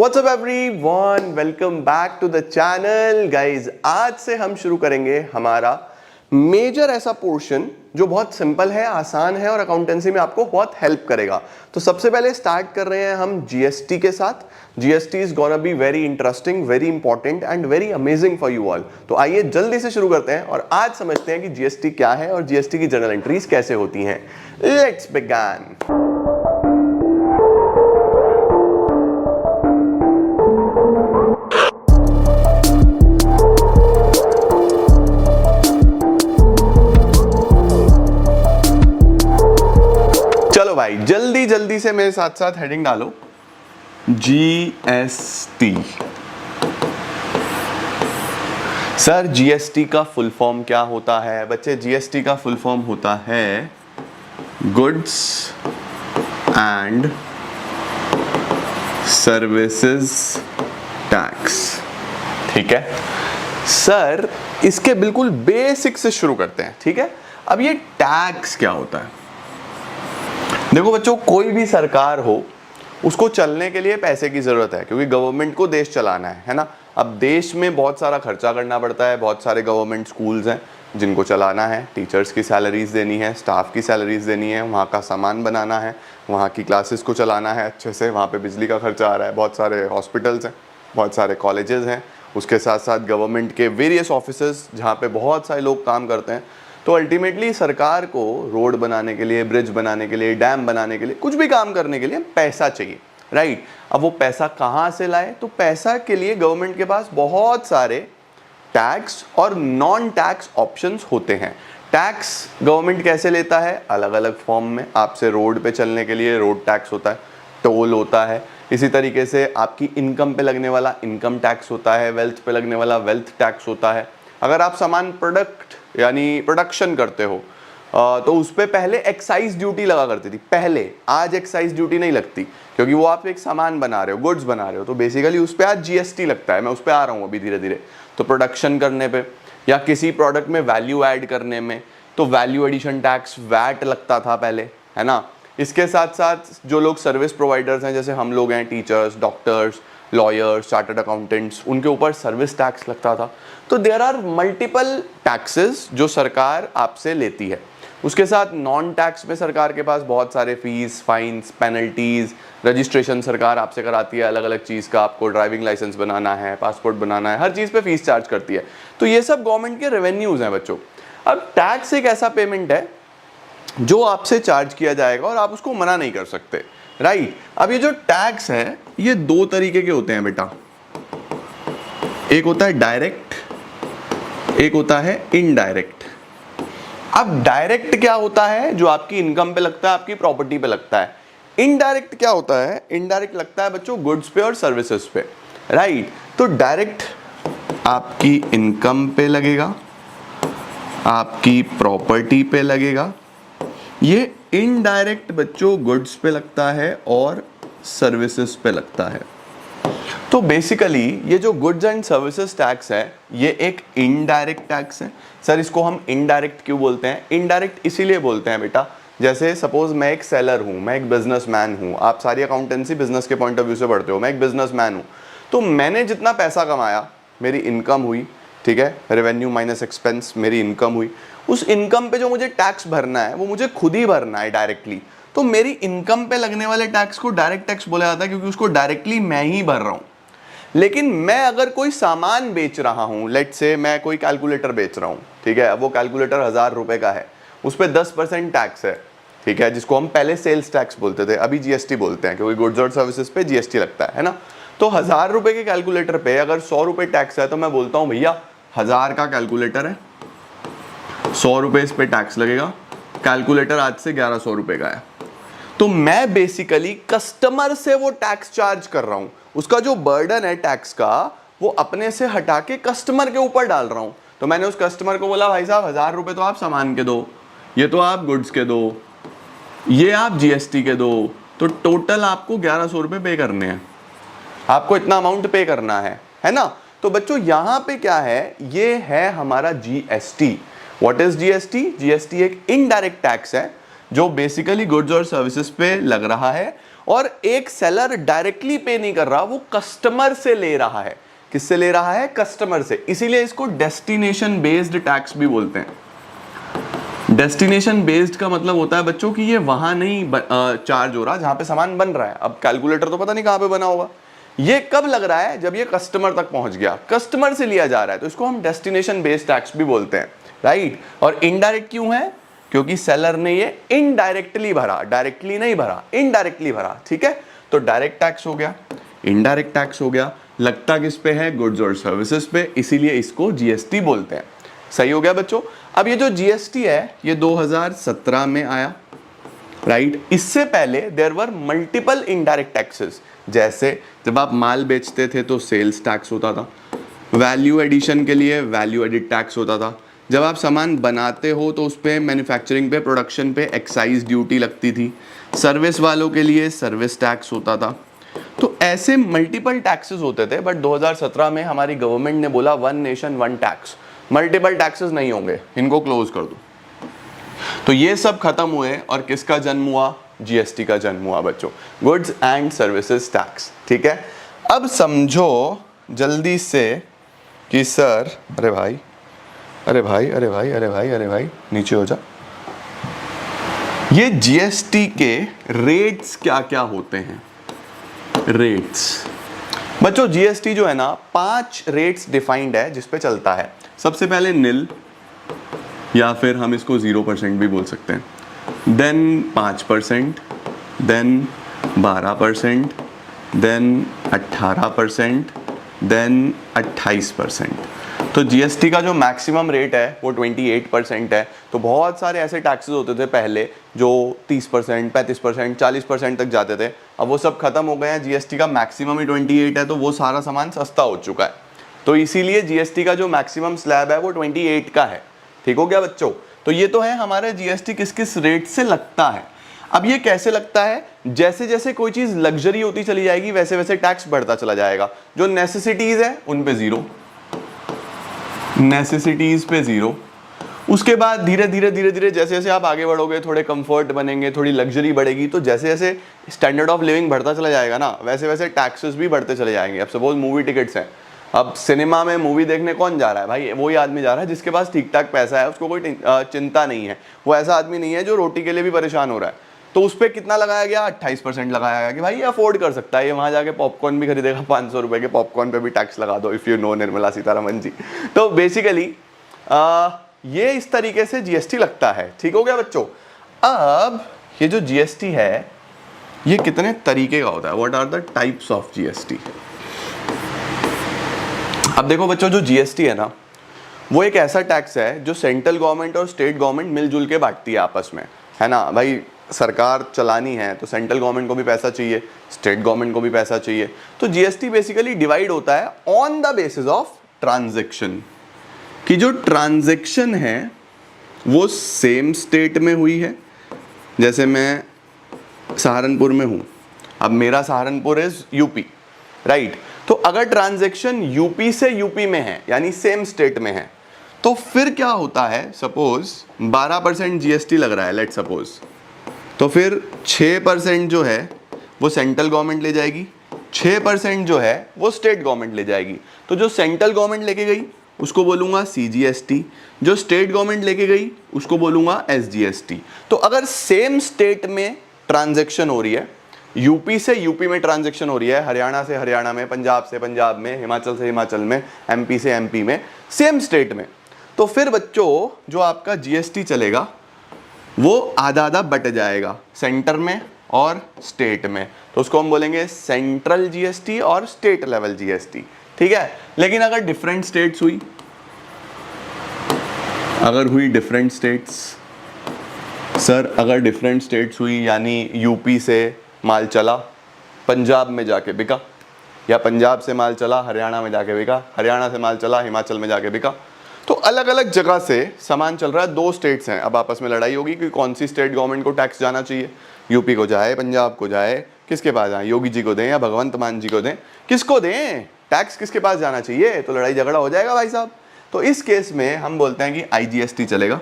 What's up everyone? Welcome back to the channel guys. आज से हम शुरू करेंगे हमारा मेजर ऐसा पोर्शन जो बहुत सिंपल है, आसान है और अकाउंटेंसी में आपको बहुत हेल्प करेगा। तो सबसे पहले स्टार्ट कर रहे हैं हम जीएसटी के साथ। GST is gonna be very interesting, very important and very amazing for you all. तो आइए जल्दी से शुरू करते हैं और आज समझते हैं कि जीएसटी क्या है और जीएसटी की जर्नल एंट्रीज कैसे होती हैं। Let's begin. चलो भाई जल्दी जल्दी से मेरे साथ साथ हेडिंग डालो। जीएसटी। सर जीएसटी का फुल फॉर्म क्या होता है? बच्चे जीएसटी का फुल फॉर्म होता है गुड्स एंड सर्विसेज टैक्स। ठीक है सर, इसके बिल्कुल बेसिक से शुरू करते हैं। ठीक है, अब ये टैक्स क्या होता है? देखो बच्चों, कोई भी सरकार हो उसको चलने के लिए पैसे की जरूरत है, क्योंकि गवर्नमेंट को देश चलाना है ना। अब देश में बहुत सारा खर्चा करना पड़ता है, बहुत सारे गवर्नमेंट स्कूल्स हैं जिनको चलाना है, टीचर्स की सैलरीज देनी है, स्टाफ की सैलरीज देनी है, वहाँ का सामान बनाना है, वहाँ की क्लासेस को चलाना है अच्छे से, वहाँ पे बिजली का खर्चा आ रहा है, बहुत सारे हॉस्पिटल्स हैं, बहुत सारे कॉलेजेस हैं, उसके साथ साथ गवर्नमेंट के वेरियस ऑफिसेस जहाँ पे बहुत सारे लोग काम करते हैं। तो अल्टीमेटली सरकार को रोड बनाने के लिए, ब्रिज बनाने के लिए, डैम बनाने के लिए, कुछ भी काम करने के लिए पैसा चाहिए, राइट। अब वो पैसा कहाँ से लाए? तो पैसा के लिए गवर्नमेंट के पास बहुत सारे टैक्स और नॉन टैक्स ऑप्शंस होते हैं। टैक्स गवर्नमेंट कैसे लेता है? अलग अलग फॉर्म में। आपसे रोड पे चलने के लिए रोड टैक्स होता है, टोल होता है। इसी तरीके से आपकी इनकम पे लगने वाला इनकम टैक्स होता है, वेल्थ पे लगने वाला वेल्थ टैक्स होता है। अगर आप सामान प्रोडक्ट यानी प्रोडक्शन करते हो तो उस पर पहले एक्साइज ड्यूटी लगा करती थी पहले। आज एक्साइज ड्यूटी नहीं लगती, क्योंकि वो आप एक सामान बना रहे हो, गुड्स बना रहे हो, तो बेसिकली उस पर आज जीएसटी लगता है। मैं उस पर आ रहा हूँ अभी धीरे धीरे। तो प्रोडक्शन करने पे या किसी प्रोडक्ट में वैल्यू ऐड करने में तो वैल्यू एडिशन टैक्स वैट लगता था पहले, है ना। इसके साथ साथ जो लोग सर्विस प्रोवाइडर्स हैं, जैसे हम लोग हैं, teachers, doctors, lawyers, chartered accountants, उनके ऊपर सर्विस टैक्स लगता था। तो देयर आर मल्टीपल टैक्सेस जो सरकार आपसे लेती है। उसके साथ नॉन टैक्स में सरकार के पास बहुत सारे फीस, फाइन्स, पेनल्टीज, रजिस्ट्रेशन सरकार आपसे कराती है अलग अलग चीज़ का। आपको ड्राइविंग लाइसेंस बनाना है, पासपोर्ट बनाना है, हर चीज़ पे फीस चार्ज करती है। तो ये सब गवर्नमेंट के रेवेन्यूज हैं बच्चों। अब टैक्स एक ऐसा पेमेंट है जो आपसे चार्ज किया जाएगा और आप उसको मना नहीं कर सकते, राइट। अब ये जो टैक्स है ये दो तरीके के होते हैं बेटा। एक होता है डायरेक्ट, एक होता है इनडायरेक्ट। अब डायरेक्ट क्या होता है? जो आपकी इनकम पे लगता है, आपकी प्रॉपर्टी पे लगता है। इनडायरेक्ट क्या होता है? इनडायरेक्ट लगता है बच्चों गुड्स पे और सर्विसेज पे, राइट। तो डायरेक्ट आपकी इनकम पे लगेगा, आपकी प्रॉपर्टी पे लगेगा। ये इनडायरेक्ट बच्चों गुड्स पे लगता है और सर्विसेज पे लगता है। तो बेसिकली ये जो गुड्स एंड सर्विसेज टैक्स है ये एक इनडायरेक्ट टैक्स है। सर इसको हम इनडायरेक्ट क्यों बोलते हैं? इनडायरेक्ट इसीलिए बोलते हैं बेटा, जैसे सपोज मैं एक सेलर हूँ, मैं एक बिजनेसमैन हूँ। आप सारी अकाउंटेंसी बिजनेस के पॉइंट ऑफ व्यू से पढ़ते हो। मैं एक बिजनेसमैन हूँ, तो मैंने जितना पैसा कमाया, मेरी इनकम हुई, ठीक है, रेवेन्यू माइनस एक्सपेंस, मेरी इनकम हुई। उस इनकम पे जो मुझे टैक्स भरना है वो मुझे खुद ही भरना है डायरेक्टली। तो मेरी इनकम पे लगने वाले टैक्स को डायरेक्ट टैक्स बोला जाता है, क्योंकि उसको डायरेक्टली मैं ही भर रहा हूँ। लेकिन मैं अगर कोई सामान बेच रहा हूं, लेट्स से मैं कोई कैलकुलेटर बेच रहा हूं, ठीक है, अब वो कैलकुलेटर 1000 रुपए का है, उस पर 10% टैक्स है, ठीक है, जिसको हम पहले सेल्स टैक्स बोलते थे, अभी जीएसटी बोलते हैं, क्योंकि गुड्स और सर्विसेज पे जीएसटी लगता है ना। तो 1000 रुपए के कैलकुलेटर पे अगर 100 रुपए टैक्स है, तो मैं बोलता हूं भैया 1000 का कैलकुलेटर है, 100 रुपए इस पे टैक्स लगेगा, कैलकुलेटर आज से 1100 रुपए का है। तो मैं बेसिकली कस्टमर से वो टैक्स चार्ज कर रहा हूं। उसका जो बर्डन है टैक्स का वो अपने से हटा के कस्टमर के ऊपर डाल रहा हूं। तो मैंने उस कस्टमर को बोला भाई साहब 1000 रुपए तो आप सामान के दो, ये तो आप गुड्स के दो, ये आप जीएसटी के दो, तो टोटल आपको 1100 रुपए पे करने हैं, आपको इतना अमाउंट पे करना है ना। तो बच्चों यहां पे क्या है? ये है हमारा GST. What is GST? GST एक इनडायरेक्ट टैक्स है जो बेसिकली गुड्स और सर्विसेज पे लग रहा है और एक सेलर डायरेक्टली पे नहीं कर रहा, वो कस्टमर से ले रहा है। किससे ले रहा है? कस्टमर से। इसीलिए इसको डेस्टिनेशन बेस्ड टैक्स भी बोलते हैं। डेस्टिनेशन बेस्ड का मतलब होता है बच्चों कि ये वहां नहीं चार्ज हो रहा जहां पे सामान बन रहा है। अब कैलकुलेटर तो पता नहीं कहां पे बना होगा, ये कब लग रहा है? जब ये कस्टमर तक पहुंच गया, कस्टमर से लिया जा रहा है, तो इसको हम डेस्टिनेशन बेस्ड टैक्स भी बोलते हैं, राइट। और इनडायरेक्ट क्यों है? क्योंकि सेलर ने ये इनडायरेक्टली भरा, डायरेक्टली नहीं भरा, इनडायरेक्टली भरा, ठीक है। तो डायरेक्ट टैक्स हो गया, इनडायरेक्ट टैक्स हो गया। लगता किस पे है? गुड्स और सर्विसेज पे, इसीलिए इसको जीएसटी बोलते हैं। सही हो गया बच्चों। अब ये जो जीएसटी है ये 2017 में आया, राइट। इससे पहले there were multiple indirect taxes. जैसे जब आप माल बेचते थे तो सेल्स टैक्स होता था, वैल्यू एडिशन के लिए वैल्यू एडिड टैक्स होता था, जब आप सामान बनाते हो तो उस पर मैन्युफैक्चरिंग पे, प्रोडक्शन पे एक्साइज ड्यूटी लगती थी, सर्विस वालों के लिए सर्विस टैक्स होता था। तो ऐसे मल्टीपल टैक्सेस होते थे। बट 2017 में हमारी गवर्नमेंट ने बोला one nation one tax, multiple taxes नहीं होंगे, इनको क्लोज कर दो। तो ये सब खत्म हुए और किसका जन्म हुआ? जीएसटी का जन्म हुआ बच्चों, गुड्स एंड सर्विसेज टैक्स, ठीक है। अब समझो जल्दी से कि सर, अरे भाई अरे भाई अरे भाई अरे भाई अरे भाई नीचे हो जा। ये जीएसटी के रेट्स क्या क्या होते हैं? रेट्स बच्चों, जीएसटी जो है ना 5 रेट्स डिफाइंड है जिस पे चलता है। सबसे पहले निल, या फिर हम इसको 0% भी बोल सकते हैं, देन 5%, देन 12%, देन 18%, देन 28%। तो जीएसटी का जो मैक्सिमम रेट है वो 28% है। तो बहुत सारे ऐसे टैक्सेस होते थे पहले जो 30%, 35%, 40% तक जाते थे, अब वो सब खत्म हो गए हैं। जीएसटी का मैक्सिमम ही 28 है, तो वो सारा सामान सस्ता हो चुका है। तो इसीलिए जीएसटी का जो मैक्सिमम स्लैब है वो 28 का है। ठीक हो गया बच्चों। तो ये तो है हमारे जीएसटी किस किस रेट से लगता है। अब ये कैसे लगता है? जैसे जैसे कोई चीज लग्जरी होती चली जाएगी वैसे वैसे टैक्स बढ़ता चला जाएगा। जो नेसेसिटीज है उन पे 0, नेसेसिटीज पे 0। उसके बाद धीरे धीरे धीरे धीरे जैसे जैसे आप आगे बढ़ोगे, थोड़े कंफर्ट बनेंगे, थोड़ी लग्जरी बढ़ेगी, तो जैसे जैसे स्टैंडर्ड ऑफ लिविंग बढ़ता चला जाएगा ना, वैसे वैसे टैक्सेस भी बढ़ते चले जाएंगे। अब सपोज मूवी टिकट्स हैं, अब सिनेमा में मूवी देखने कौन जा रहा है भाई? वही आदमी जा रहा है जिसके पास ठीक ठाक पैसा है, उसको कोई चिंता नहीं है। वो ऐसा आदमी नहीं है जो रोटी के लिए भी परेशान हो रहा है। तो उस पर कितना लगाया गया? 28% लगाया गया कि भाई ये अफोर्ड कर सकता है, ये वहाँ जाके पॉपकॉर्न भी खरीदेगा, 500 रुपये के पॉपकॉर्न पे भी टैक्स लगा दो, if you know Nirmala Sitharaman ji. तो बेसिकली ये इस तरीके से जीएसटी लगता है। ठीक हो गया बच्चों। अब ये जो जीएसटी है ये कितने तरीके का होता है? What are the types of GST? अब देखो बच्चों, जो जीएसटी है ना वो एक ऐसा टैक्स है जो सेंट्रल गवर्नमेंट और स्टेट गवर्नमेंट मिलजुल के बांटती है आपस में, है ना भाई। सरकार चलानी है तो सेंट्रल गवर्नमेंट को भी पैसा चाहिए, स्टेट गवर्नमेंट को भी पैसा चाहिए। तो जीएसटी बेसिकली डिवाइड होता है on the basis of transaction, कि जो ट्रांजैक्शन है वो सेम स्टेट में हुई है। जैसे मैं सहारनपुर में हूँ, अब मेरा सहारनपुर इज यूपी, राइट। तो अगर ट्रांजैक्शन यूपी से यूपी में है यानी सेम स्टेट में है, तो फिर क्या होता है? सपोज 12% जीएसटी लग रहा है, लेट सपोज, तो फिर 6% जो है वो सेंट्रल गवर्नमेंट ले जाएगी, 6% जो है वो स्टेट गवर्नमेंट ले जाएगी। तो जो सेंट्रल गवर्नमेंट लेके गई उसको बोलूँगा सीजीएसटी, जो स्टेट गवर्नमेंट लेके गई उसको बोलूँगा एसजीएसटी। तो अगर सेम स्टेट में ट्रांजैक्शन हो रही है, यूपी से यूपी में ट्रांजैक्शन हो रही है, हरियाणा से हरियाणा में, पंजाब से पंजाब में, हिमाचल से हिमाचल में, एमपी से एमपी में, सेम स्टेट में, तो फिर बच्चों जो आपका जीएसटी चलेगा वो आधा आधा बट जाएगा, सेंटर में और स्टेट में। तो उसको हम बोलेंगे सेंट्रल जीएसटी और स्टेट लेवल जीएसटी। ठीक है। लेकिन अगर डिफरेंट स्टेट्स हुई, अगर हुई डिफरेंट स्टेट्स, सर अगर डिफरेंट स्टेट्स हुई यानी यूपी से माल चला पंजाब में जाके बिका, या पंजाब से माल चला हरियाणा में जाके बिका, हरियाणा से माल चला हिमाचल में जाके बिका, तो अलग अलग जगह से सामान चल रहा है। 2 स्टेट्स हैं, अब आपस में लड़ाई होगी कि कौन सी स्टेट गवर्नमेंट को टैक्स जाना चाहिए, यूपी को जाए, पंजाब को जाए, किसके पास जाए? योगी जी को दें या भगवंत मान जी को दें? किसको दें टैक्स, किसके पास जाना चाहिए? तो लड़ाई झगड़ा हो जाएगा भाई साहब। तो इस केस में हम बोलते हैं कि आईजीएसटी चलेगा,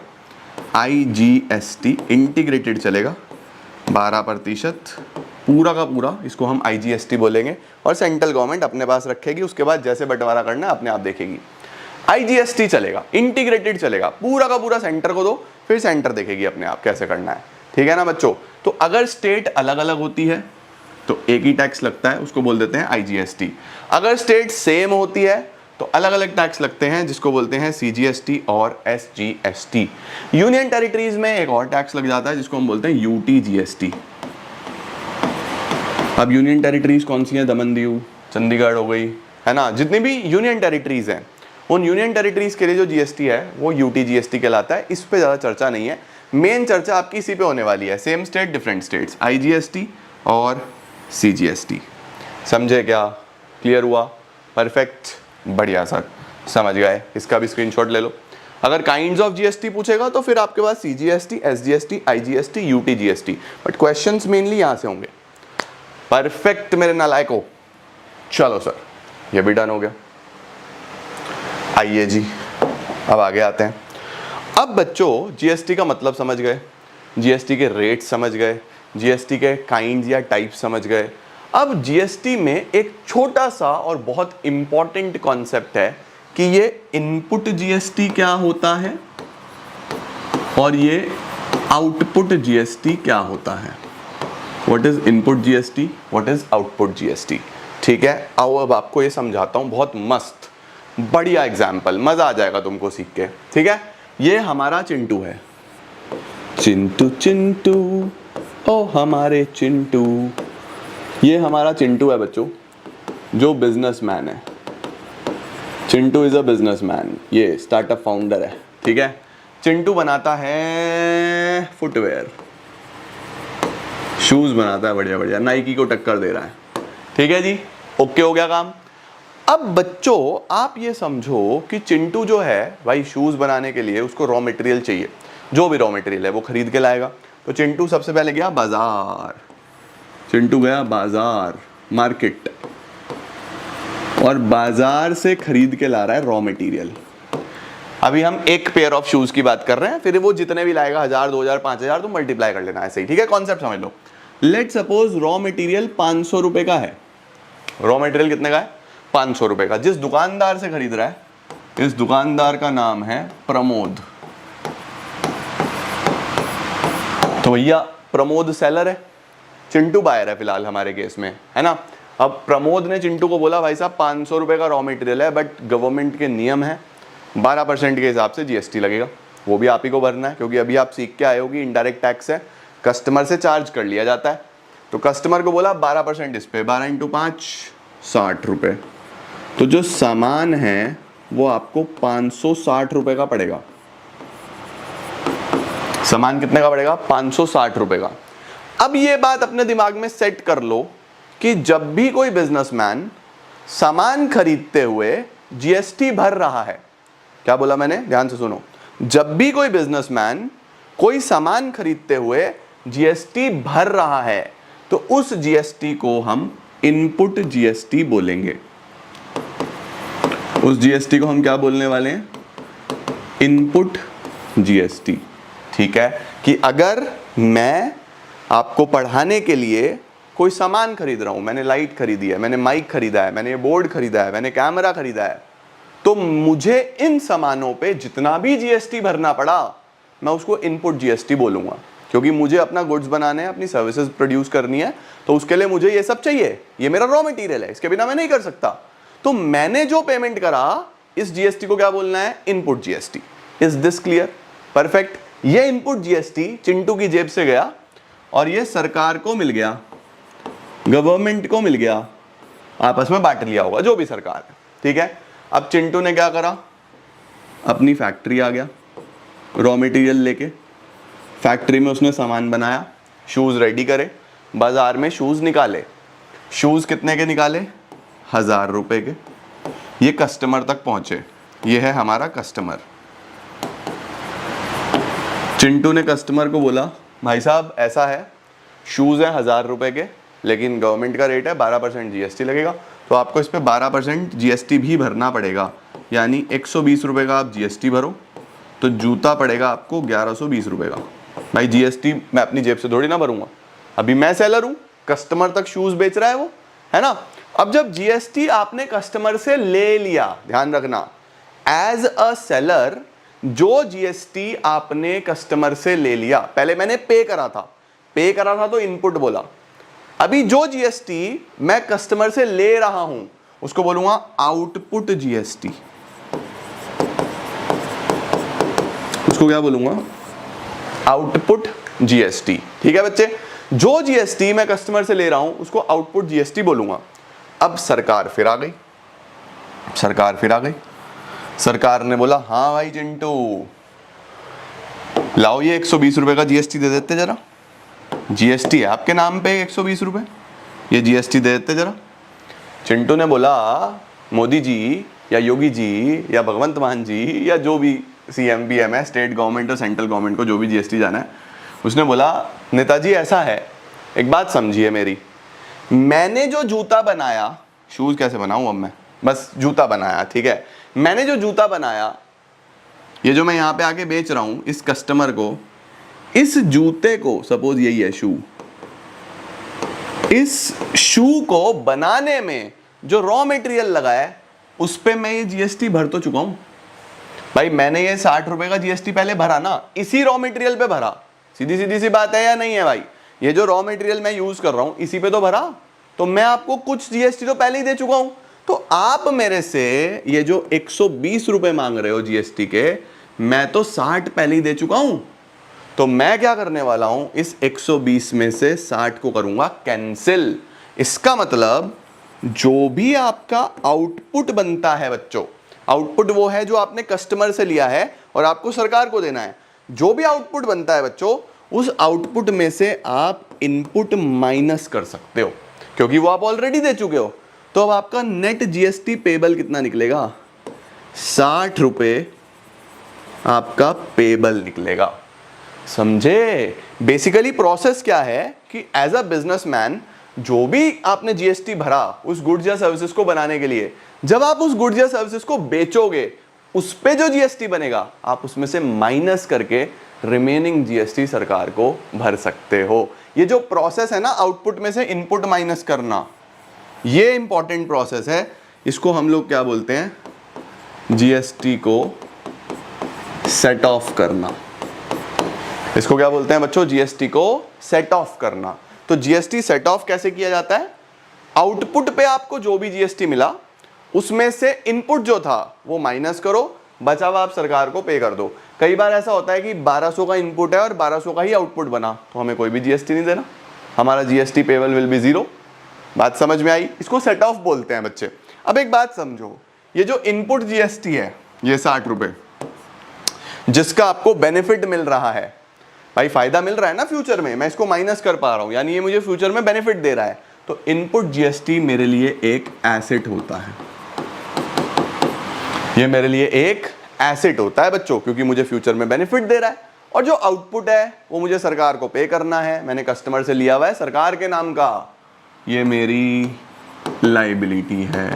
आईजीएसटी इंटीग्रेटेड चलेगा, 12%, पूरा का पूरा इसको हम IGST बोलेंगे और सेंट्रल गवर्नमेंट अपने पास रखेगी, उसके बाद जैसे बंटवारा करना है अपने आप देखेगी। IGST चलेगा, इंटीग्रेटेड चलेगा, पूरा का पूरा सेंटर को दो, फिर सेंटर देखेगी अपने आप कैसे करना है, ठीक है ना बच्चों। तो अगर स्टेट अलग अलग होती है तो एक ही टैक्स लगता है, उसको बोल देते हैं IGST। अगर स्टेट सेम होती है तो अलग अलग टैक्स लगते हैं, जिसको बोलते हैं CGST और SGST। यूनियन टेरिटरीज में एक और टैक्स लग जाता है जिसको हम बोलते हैं UTGST। अब यूनियन टेरिटरीज कौन सी हैं? दमन दीव, चंडीगढ़ हो गई, है ना, जितनी भी यूनियन टेरिटरीज हैं, उन यूनियन टेरिटरीज के लिए जो GST है वो UTGST कहलाता है। इस पे ज़्यादा चर्चा नहीं है, मेन चर्चा आपकी इसी पे होने वाली है, same state different states, IGST और CGST। समझे क्या? क्लियर हुआ? परफेक्ट, बढ़िया सर, समझ गए। इसका भी स्क्रीनशॉट ले लो। अगर काइंड्स ऑफ GST पूछेगा तो फिर आपके पास CGST, SGST, IGST, UTGST, but questions mainly यहां से होंगे। परफेक्ट मेरे नालायकों, चलो सर ये भी डन हो गया। आइए जी अब आगे आते हैं। अब बच्चों GST का मतलब समझ गए, GST के रेट समझ गए, GST के काइंड्स या टाइप समझ गए। अब GST में एक छोटा सा और बहुत इंपॉर्टेंट कॉन्सेप्ट है कि ये इनपुट GST क्या होता है और ये आउटपुट GST क्या होता है। What is input GST, what is output GST, ठीक है। आओ अब आपको ये समझाता हूँ, बहुत मस्त बढ़िया एग्जाम्पल, मजा आ जाएगा तुमको सीख के, ठीक है। ये हमारा चिंटू है, चिंटू चिंटू ओ हमारे चिंटू, ये हमारा चिंटू है बच्चों, जो बिजनेसमैन है। चिंटू इज अ बिजनेसमैन, ये स्टार्टअप फाउंडर है, ठीक है। चिंटू बनाता है फुटवेयर, शूज बनाता है बढ़िया बढ़िया, नाइकी को टक्कर दे रहा है, ठीक है जी। ओके हो गया काम। अब बच्चों आप ये समझो कि चिंटू जो है भाई शूज बनाने के लिए उसको रॉ मटेरियल चाहिए, जो भी रॉ मटेरियल है वो खरीद के लाएगा। तो चिंटू सबसे पहले गया बाजार, चिंटू गया बाजार मार्केट और बाजार से खरीद के ला रहा है रॉ मटेरियल। अभी हम एक पेयर ऑफ शूज की बात कर रहे हैं, फिर वो जितने भी लाएगा 1000, 2000, 5000 तो मल्टीप्लाई कर लेना ऐसे ही, ठीक है। कॉन्सेप्ट समझ लो। लेट सपोज रॉ मटेरियल 500 रुपए का है, रॉ मटेरियल कितने का है? 500 रुपए का। जिस दुकानदार से खरीद रहा है, इस दुकानदार का नाम है प्रमोद। तो भैया प्रमोद सेलर है, चिंटू बायर है फिलहाल हमारे केस में, है ना। अब प्रमोद ने चिंटू को बोला भाई साहब 500 रुपए का रॉ मटेरियल है, बट गवर्नमेंट के नियम है 12% के हिसाब से GST लगेगा, वो भी आप ही को भरना है, क्योंकि अभी आप सीख के आए हो कि इनडायरेक्ट टैक्स है, कस्टमर से चार्ज कर लिया जाता है। तो कस्टमर को बोला 12% इस पे, 12 × 5 60 रुपए। तो जो सामान है वो आपको 560 रुपए का पड़ेगा। सामान कितने का पड़ेगा? 560 रुपए का। अब ये बात अपने दिमाग में सेट कर लो कि जब भी कोई बिजनेसमैन सामान खरीदते हुए GST भर रहा है, क्या बोला मैंने? ध्यान से सुनो। जब भी कोई बिजनेसमैन कोई सामान खरीदते हुए GST भर रहा है तो उस GST को हम इनपुट GST बोलेंगे। उस GST को हम क्या बोलने वाले हैं? इनपुट GST, ठीक है। कि अगर मैं आपको पढ़ाने के लिए कोई सामान खरीद रहा हूं, मैंने लाइट खरीदी है, मैंने माइक खरीदा है, मैंने बोर्ड खरीदा है, मैंने कैमरा खरीदा है, तो मुझे इन सामानों पे जितना भी GST भरना पड़ा मैं उसको इनपुट GST बोलूंगा, क्योंकि मुझे अपना गुड्स बनाने हैं, अपनी सर्विसेज प्रोड्यूस करनी है, तो उसके लिए मुझे ये सब चाहिए, ये मेरा रॉ मटेरियल है, इसके बिना मैं नहीं कर सकता। तो मैंने जो पेमेंट करा इस GST को क्या बोलना है? Input GST। Is this clear? Perfect. ये इनपुट GST चिंटू की जेब से गया और ये सरकार को मिल गया, गवर्नमेंट को मिल गया, आपस में बांट लिया होगा जो भी सरकार है, ठीक है। अब चिंटू ने क्या करा? अपनी फैक्ट्री आ गया, रॉ मटेरियल लेके फैक्ट्री में उसने सामान बनाया, शूज रेडी करे, बाजार में शूज निकाले। शूज कितने के निकाले? 1000 रुपए के। ये कस्टमर तक पहुंचे, ये है हमारा कस्टमर। चिंटू ने कस्टमर को बोला भाई साहब ऐसा है, शूज है 1000 रुपए के, लेकिन गवर्नमेंट का रेट है 12% GST लगेगा, तो आपको इस पे 12% GST भी भरना पड़ेगा, यानी 120 रुपए का आप GST भरो, तो जूता पड़ेगा आपको 1120 रुपए का। भाई GST मैं अपनी जेब से थोड़ी ना भरूंगा, अभी मैं सेलर हूँ, कस्टमर तक शूज बेच रहा है वो, है ना। अब जब जीएसटी आपने कस्टमर से ले लिया, ध्यान रखना, एज अ सेलर जो जीएसटी आपने कस्टमर से ले लिया, पहले मैंने पे करा था तो इनपुट बोला। अभी जो जीएसटी मैं कस्टमर से ले रहा हूं उसको बोलूंगा आउटपुट जीएसटी। उसको क्या बोलूंगा? Output GST. ठीक है बच्चे, जो जीएसटी मैं कस्टमर से ले रहा हूं उसको आउटपुट जीएसटी बोलूंगा। अब सरकार फिर आ गई, सरकार ने बोला हाँ भाई चिंटू, लाओ ये 120 रुपए का जीएसटी दे देते जरा, जीएसटी है आपके नाम पे 120 रुपए, ये जीएसटी दे देते जरा। चिंटू ने बोला मोदी जी या योगी जी या भगवंत मान जी या जो भी सीएम बीएम है, स्टेट गवर्नमेंट और सेंट्रल गवर्नमेंट को जो भी जीएसटी जाना है, उसने बोला नेताजी ऐसा है, एक बात समझिए मेरी, मैंने जो जूता बनाया, शूज कैसे बनाऊं अब मैं, बस जूता बनाया, ठीक है, मैंने जो जूता बनाया, ये जो मैं यहां पे आके बेच रहा हूं इस कस्टमर को, इस जूते को, सपोज यही है शू, इस शू को बनाने में जो रॉ मटेरियल लगा है उस पे मैं ये जीएसटी भर तो चुका हूं भाई। मैंने ये 60 रुपए का जीएसटी पहले भरा ना, इसी रॉ मटेरियल पे भरा। सीधी सी बात है या नहीं है भाई? ये जो रॉ मटेरियल मैं यूज कर रहा हूं इसी पे तो भरा, तो मैं आपको कुछ जीएसटी तो पहले ही दे चुका हूं। तो आप मेरे से ये जो 120 रुपए मांग रहे हो जीएसटी के, मैं तो 60 पहले ही दे चुका हूं। तो मैं क्या करने वाला हूं, इस 120 में से 60 को करूंगा कैंसिल। इसका मतलब जो भी आपका आउटपुट बनता है बच्चों, आउटपुट वो है जो आपने कस्टमर से लिया है और आपको सरकार को देना है, जो भी आउटपुट बनता है बच्चों, उस आउटपुट में से आप इनपुट माइनस कर सकते हो क्योंकि वो आप ऑलरेडी दे चुके हो। तो अब आपका नेट जीएसटी पेबल कितना निकलेगा? 60 रुपए आपका पेबल निकलेगा। समझे? बेसिकली प्रोसेस क्या है कि एज अ बिजनेसमैन जो भी आपने जीएसटी भरा उस गुड्स या सर्विसेज को बनाने के लिए, जब आप उस गुड्स या सर्विसेज को बेचोगे उस पे जो जीएसटी बनेगा आप उसमें से माइनस करके रिमेनिंग जीएसटी सरकार को भर सकते हो। ये जो प्रोसेस है ना, आउटपुट में से इनपुट माइनस करना, ये इंपॉर्टेंट प्रोसेस है। इसको हम लोग क्या बोलते हैं? जीएसटी को सेट ऑफ करना। इसको क्या बोलते हैं बच्चों? जीएसटी को सेट ऑफ करना। तो जीएसटी सेट ऑफ कैसे किया जाता है? आउटपुट पे आपको जो भी जीएसटी मिला उसमें से इनपुट जो था वो माइनस करो, बचा हुआ आप सरकार को पे कर दो। कई बार ऐसा होता है कि 1200 का इनपुट है और 1200 का ही आउटपुट बना, तो हमें कोई भी जीएसटी नहीं देना, हमारा जीएसटी पेबल विल बी 0। बात समझ में आई? इसको सेट ऑफ बोलते हैं बच्चे। अब एक बात समझो, ये जो इनपुट जीएसटी है, ये 60 रुपए जिसका आपको बेनिफिट मिल रहा है, भाई फायदा मिल रहा है ना फ्यूचर में, मैं इसको माइनस कर पा रहा हूं, यानी ये मुझे फ्यूचर में बेनिफिट दे रहा है। तो इनपुट जीएसटी मेरे लिए एक एसेट होता है, ये मेरे लिए एक एसेट होता है बच्चों, क्योंकि मुझे फ्यूचर में बेनिफिट दे रहा है। और जो आउटपुट है वो मुझे सरकार को पे करना है, मैंने कस्टमर से लिया हुआ है सरकार के नाम का, ये मेरी लायबिलिटी है।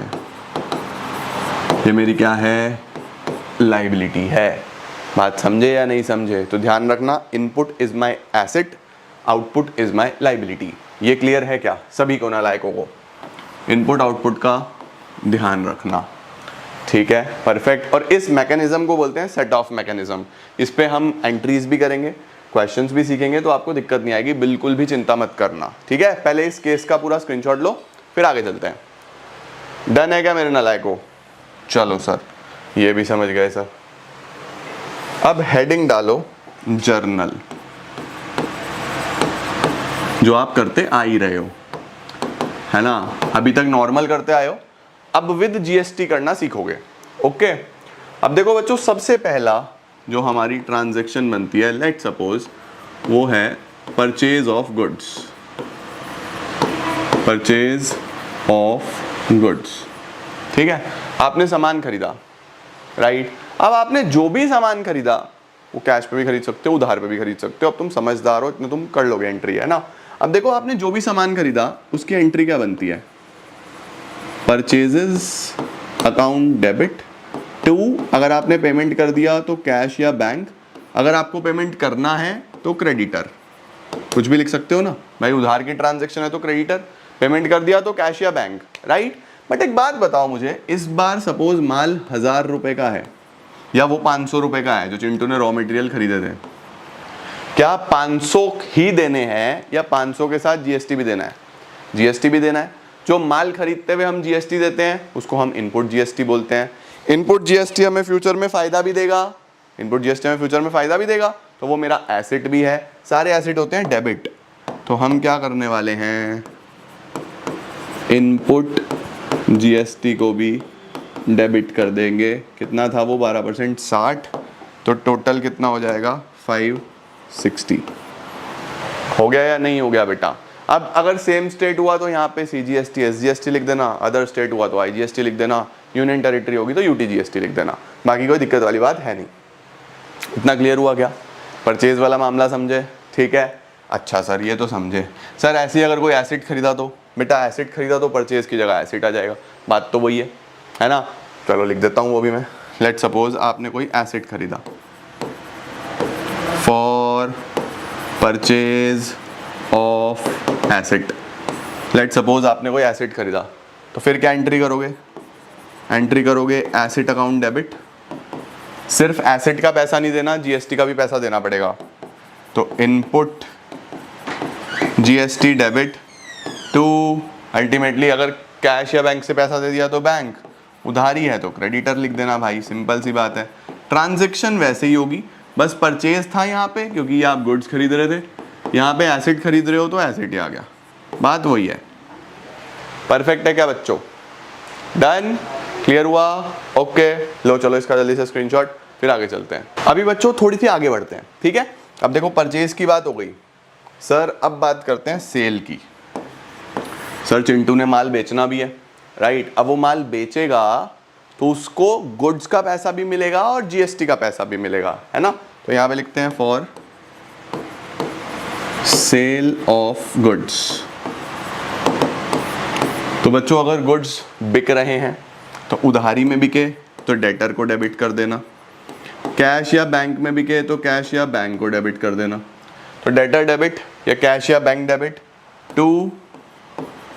ये मेरी क्या है? लायबिलिटी है। बात समझे या नहीं समझे? तो ध्यान रखना, input is my asset, output is my liability. ये क्लियर है क्या सभी को, नालायकों को? इनपुट आउटपुट का ध्यान रखना, ठीक है, परफेक्ट। और इस मैकेनिज्म को बोलते हैं सेट ऑफ मैकेनिज्म। इस पे हम एंट्रीज भी करेंगे, क्वेश्चंस भी सीखेंगे, तो आपको दिक्कत नहीं आएगी, बिल्कुल भी चिंता मत करना, ठीक है। पहले इस केस का पूरा स्क्रीनशॉट लो, फिर आगे चलते हैं। डन है क्या मेरे नालायकों? चलो सर, ये भी समझ गए सर। अब हेडिंग डालो जर्नल, जो आप करते आ ही रहे हो, है ना, अभी तक नॉर्मल करते आए हो, अब विद जीएसटी करना सीखोगे। ओके, अब देखो बच्चों, सबसे पहला जो हमारी ट्रांजैक्शन बनती है, लेट सपोज वो है purchase of goods, purchase of goods, ठीक है। आपने सामान खरीदा, राइट। अब आपने जो भी सामान खरीदा वो कैश पे भी खरीद सकते हो, उधार पे भी खरीद सकते हो, अब तुम समझदार हो, इतने तुम कर लोगे एंट्री, है ना। अब देखो, आपने जो भी सामान खरीदा उसकी एंट्री क्या बनती है? परचेजेस अकाउंट डेबिट टू, अगर आपने पेमेंट कर दिया तो कैश या बैंक, अगर आपको पेमेंट करना है तो क्रेडिटर, कुछ भी लिख सकते हो ना भाई, उधार की ट्रांजैक्शन है तो क्रेडिटर, पेमेंट कर दिया तो कैश या बैंक, राइट। बट एक बात बताओ मुझे, इस बार सपोज माल 1000 रुपए का है या वो 500 रुपए का है जो चिंटू ने रॉ मटेरियल खरीदे थे, क्या 500 ही देने हैं या 500 के साथ जीएसटी भी देना है? जीएसटी भी देना है। जो माल खरीदते हुए हम जीएसटी देते हैं उसको हम इनपुट जीएसटी बोलते हैं। इनपुट जीएसटी हमें फ्यूचर में फायदा भी देगा, इनपुट जीएसटी हमें फ्यूचर में फायदा भी देगा, तो वो मेरा एसेट भी है। सारे एसेट होते हैं डेबिट, तो हम क्या करने वाले हैं, इनपुट जीएसटी को भी डेबिट कर देंगे। कितना था वो 12%, 60, तो टोटल कितना हो जाएगा 560। हो गया या नहीं हो गया बेटा? अब अगर सेम स्टेट हुआ तो यहाँ पे सीजीएसटी एसजीएसटी लिख देना, अदर स्टेट हुआ तो आईजीएसटी लिख देना, यूनियन टेरिटरी होगी तो यूटीजीएसटी लिख देना, बाकी कोई दिक्कत वाली बात है नहीं। इतना क्लियर हुआ क्या? परचेज वाला मामला समझे? ठीक है, अच्छा सर ये तो समझे। सर ऐसे ही अगर कोई एसेट खरीदा तो? बेटा एसेट खरीदा तो परचेज की जगह एसेट आ जाएगा, बात तो वही है ना। चलो लिख देता हूँ वो भी मैं। लेट सपोज आपने कोई एसेट खरीदा for purchase of asset. Let suppose आपने कोई एसेट खरीदा, तो फिर क्या एंट्री करोगे? एंट्री करोगे एसेट अकाउंट डेबिट। सिर्फ एसेट का पैसा नहीं देना, जीएसटी का भी पैसा देना पड़ेगा। तो input GST debit to, ultimately अगर कैश या बैंक से पैसा दे दिया तो बैंक, उधारी है तो क्रेडिटर लिख देना भाई, सिंपल सी बात है। ट्रांजैक्शन वैसे ही होगी, बस परचेज था यहाँ पे क्योंकि ये आप गुड्स खरीद रहे थे, यहाँ पे एसेट खरीद रहे हो तो एसेट ही आ गया, बात वही है। परफेक्ट है क्या बच्चों? डन? क्लियर हुआ? ओके, लो चलो इसका जल्दी से स्क्रीनशॉट, फिर आगे चलते हैं। अभी बच्चों थोड़ी सी आगे बढ़ते हैं, ठीक है। अब देखो परचेज की बात हो गई सर, अब बात करते हैं सेल की। सर चिंटू ने माल बेचना भी है, राइट। अब वो माल बेचेगा तो उसको गुड्स का पैसा भी मिलेगा और जीएसटी का पैसा भी मिलेगा, है ना। तो यहाँ पे लिखते हैं फॉर सेल ऑफ गुड्स। तो बच्चों अगर गुड्स बिक रहे हैं तो उधारी में बिके तो डेटर को डेबिट कर देना, कैश या बैंक में बिके तो कैश या बैंक को डेबिट कर देना। तो डेटर डेबिट या कैश या बैंक डेबिट टू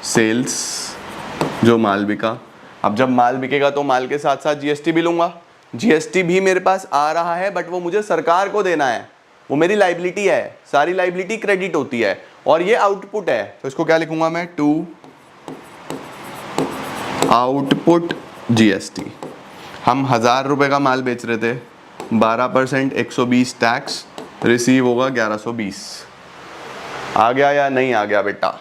सेल्स, जो माल बिका। अब जब माल बिकेगा तो माल के साथ साथ जीएसटी भी लूंगा। जीएसटी भी मेरे पास आ रहा है बट वो मुझे सरकार को देना है, वो मेरी लाइबिलिटी है। सारी लाइबिलिटी क्रेडिट होती है और ये आउटपुट है, तो इसको क्या लिखूंगा मैं, टू आउटपुट जीएसटी। हम 1000 रुपए का माल बेच रहे थे, 12% 120 टैक्स, रिसीव होगा 1120। आ गया या नहीं आ गया बेटा?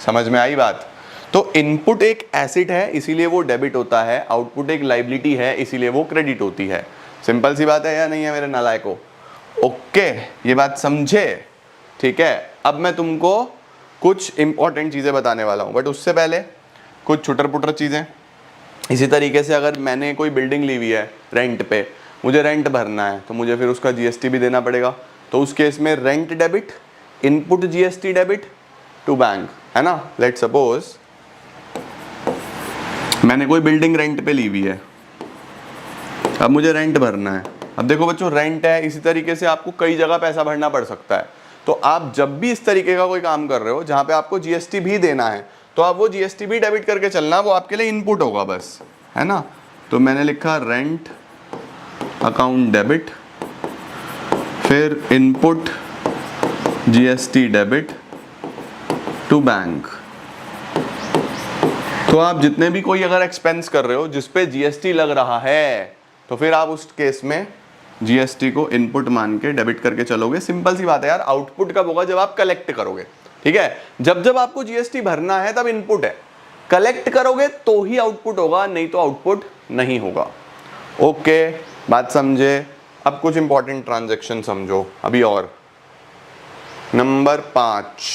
समझ में आई बात? तो इनपुट एक एसेट है इसीलिए वो डेबिट होता है, आउटपुट एक लाइबिलिटी है इसीलिए वो क्रेडिट होती है। सिंपल सी बात है या नहीं है मेरे नालायकों? ओके, ये बात समझे? ठीक है। अब मैं तुमको कुछ इंपॉर्टेंट चीजें बताने वाला हूं, बट उससे पहले कुछ छुटर पुटर चीजें। इसी तरीके से अगर मैंने कोई बिल्डिंग ली हुई है रेंट पे, मुझे रेंट भरना है तो मुझे फिर उसका जीएसटी भी देना पड़ेगा। तो उस केस में rent debit, input GST debit to bank, है ना। लेट सपोज मैंने कोई बिल्डिंग रेंट पे ली हुई है, अब मुझे रेंट भरना है। अब देखो बच्चों रेंट है, इसी तरीके से आपको कई जगह पैसा भरना पड़ सकता है। तो आप जब भी इस तरीके का कोई काम कर रहे हो जहां पे आपको जीएसटी भी देना है, तो आप वो जीएसटी भी डेबिट करके चलना, वो आपके लिए इनपुट होगा बस, है ना। तो मैंने लिखा रेंट अकाउंट डेबिट, फिर input GST debit to bank. तो आप जितने भी कोई अगर एक्सपेंस कर रहे हो जिसपे जीएसटी लग रहा है, तो फिर आप उस केस में जीएसटी को इनपुट मान के डेबिट करके चलोगे। सिंपल सी बात है यार। आउटपुट कब होगा? जब आप कलेक्ट करोगे, ठीक है। जब जब आपको जीएसटी भरना है तब इनपुट है, कलेक्ट करोगे तो ही आउटपुट होगा, नहीं तो आउटपुट नहीं होगा। ओके, बात समझे? अब कुछ इंपॉर्टेंट ट्रांजैक्शन समझो अभी और। नंबर 5,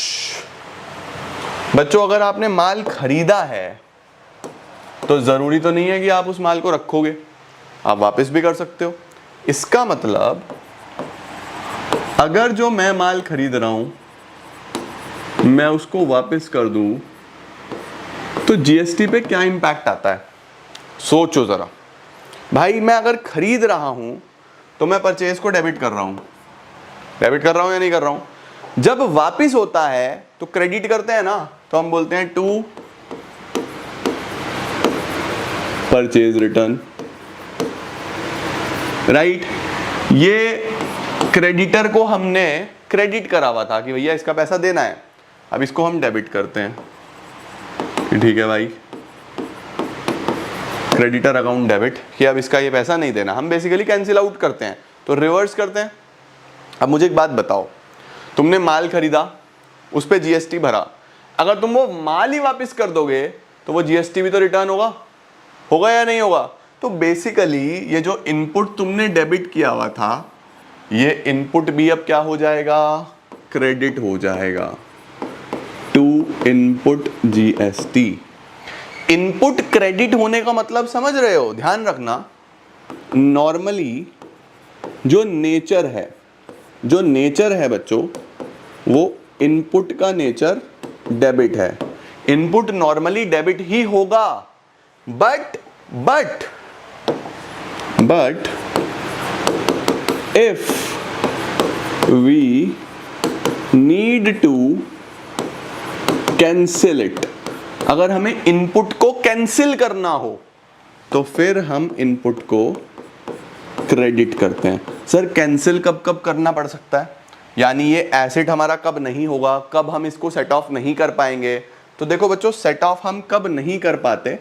बच्चों अगर आपने माल खरीदा है तो जरूरी तो नहीं है कि आप उस माल को रखोगे, आप वापस भी कर सकते हो। इसका मतलब अगर जो मैं माल खरीद रहा हूं मैं उसको वापस कर दूं तो जीएसटी पे क्या इंपैक्ट आता है? सोचो जरा भाई। मैं अगर खरीद रहा हूं तो मैं परचेज को डेबिट कर रहा हूं, डेबिट कर रहा हूं या नहीं कर रहा हूं? जब वापिस होता है तो क्रेडिट करते हैं ना, तो हम बोलते हैं टू परचेज रिटर्न, राइट। ये क्रेडिटर को हमने क्रेडिट करा हुआ था कि भैया इसका पैसा देना है, अब इसको हम डेबिट करते हैं, ठीक है भाई, क्रेडिटर अकाउंट डेबिट, कि अब इसका ये पैसा नहीं देना, हम बेसिकली कैंसिल आउट करते हैं, तो रिवर्स करते हैं। अब मुझे एक बात बताओ, तुमने माल खरीदा, उस पर जीएसटी भरा, अगर तुम वो माल ही वापस कर दोगे तो वो जीएसटी भी तो रिटर्न होगा, होगा या नहीं होगा? तो बेसिकली ये जो इनपुट तुमने डेबिट किया हुआ था, ये इनपुट भी अब क्या हो जाएगा, क्रेडिट हो जाएगा to input GST. Input credit होने का मतलब समझ रहे हो? ध्यान रखना, नॉर्मली जो नेचर है बच्चों, वो इनपुट का नेचर डेबिट है, इनपुट नॉर्मली डेबिट ही होगा, but if we need to cancel it, अगर हमें इनपुट को कैंसिल करना हो तो फिर हम इनपुट को क्रेडिट करते हैं। सर कैंसिल कब कब करना पड़ सकता है, यानी ये एसेट हमारा कब नहीं होगा, कब हम इसको सेट ऑफ नहीं कर पाएंगे? तो देखो बच्चों, सेट ऑफ हम कब नहीं कर पाते,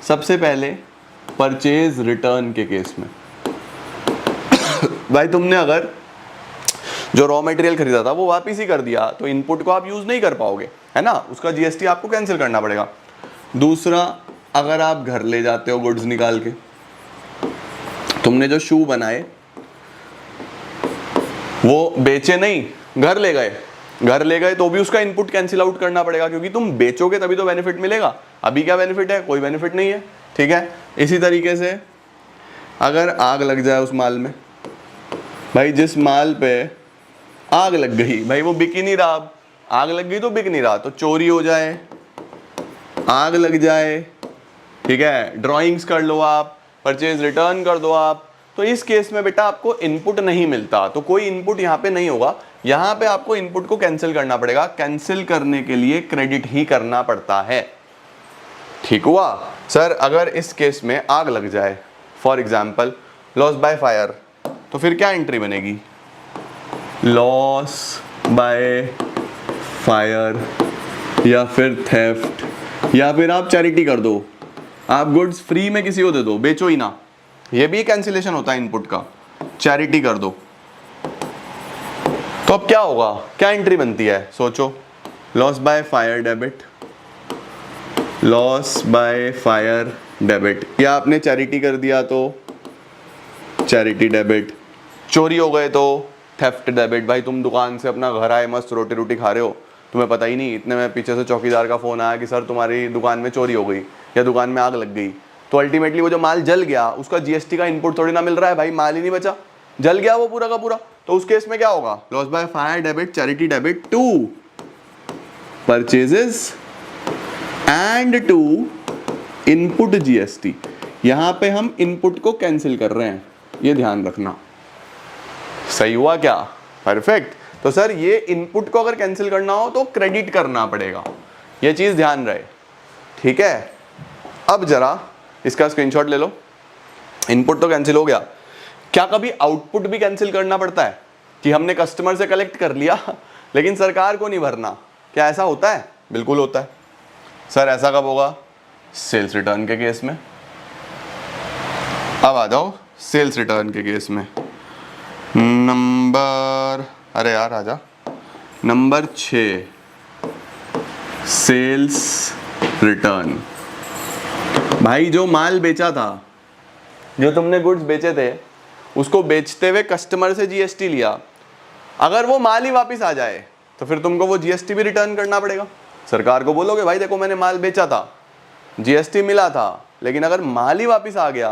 सबसे पहले परचेज रिटर्न के केस में। भाई तुमने अगर जो रॉ मटेरियल खरीदा था वो वापस ही कर दिया तो इनपुट को आप यूज नहीं कर पाओगे, है ना, उसका जीएसटी आपको कैंसिल करना पड़ेगा। दूसरा, अगर आप घर ले जाते हो गुड्स निकाल के, तुमने जो शू बनाए वो बेचे नहीं, घर ले गए तो भी उसका इनपुट कैंसिल आउट करना पड़ेगा, क्योंकि तुम बेचोगे तभी तो बेनिफिट मिलेगा, अभी क्या बेनिफिट है, कोई बेनिफिट नहीं है, ठीक है। इसी तरीके से अगर आग लग जाए उस माल में, भाई जिस माल पे आग लग गई, भाई वो बिक ही नहीं रहा, अब आग लग गई तो बिक नहीं रहा, तो चोरी हो जाए, आग लग जाए, ठीक है, ड्राइंग्स कर लो आप, परचेज रिटर्न कर दो आप, तो इस केस में बेटा आपको इनपुट नहीं मिलता, तो कोई इनपुट यहाँ पे नहीं होगा, यहाँ पे आपको इनपुट को कैंसिल करना पड़ेगा, कैंसिल करने के लिए क्रेडिट ही करना पड़ता है, ठीक हुआ। सर अगर इस केस में आग लग जाए, for example loss by fire, तो फिर क्या एंट्री बनेगी, लॉस बाय फायर, या फिर थेफ्ट, या फिर आप चैरिटी कर दो, आप गुड्स फ्री में किसी को दे दो, बेचो ही ना, ये भी कैंसिलेशन होता है इनपुट का, चैरिटी कर दो। तो अब क्या होगा, क्या एंट्री बनती है, सोचो, loss by fire debit, loss by fire debit, या आपने चैरिटी कर दिया तो चैरिटी डेबिट, चोरी हो गए तो थेफ्ट डेबिट। भाई तुम दुकान से अपना घर आए, मस्त रोटी रोटी खा रहे हो, तुम्हें पता ही नहीं, इतने में पीछे से चौकीदार का फोन आया कि सर तुम्हारी दुकान में चोरी हो गई या दुकान में आग लग गई, तो अल्टीमेटली वो जो माल जल गया उसका जीएसटी का इनपुट थोड़ी ना मिल रहा है, भाई माल ही नहीं बचा, जल गया वो पूरा का पूरा, तो उस केस में क्या होगा, loss by fire debit, charity debit to purchases and to input GST. यहां पे हम इनपुट को कैंसिल कर रहे हैं, ये ध्यान रखना, सही हुआ क्या, परफेक्ट। तो सर ये इनपुट को अगर कैंसिल करना हो तो क्रेडिट करना पड़ेगा, ये चीज ध्यान रहे, ठीक है। अब जरा इसका स्क्रीनशॉट ले लो, इनपुट तो कैंसिल हो गया, क्या कभी आउटपुट भी कैंसिल करना पड़ता है कि हमने कस्टमर से कलेक्ट कर लिया लेकिन सरकार को नहीं भरना, क्या ऐसा होता है? बिल्कुल होता है। सर ऐसा कब होगा, सेल्स रिटर्न के केस में। अब आ जाओ सेल्स रिटर्न के केस में, नंबर, अरे यार आजा, नंबर 6 सेल्स रिटर्न। भाई जो माल बेचा था, जो तुमने गुड्स बेचे थे, उसको बेचते हुए कस्टमर से जीएसटी लिया, अगर वो माल ही वापस आ जाए तो फिर तुमको वो जीएसटी भी रिटर्न करना पड़ेगा। सरकार को बोलोगे भाई देखो मैंने माल बेचा था, जीएसटी मिला था, लेकिन अगर माल ही वापस आ गया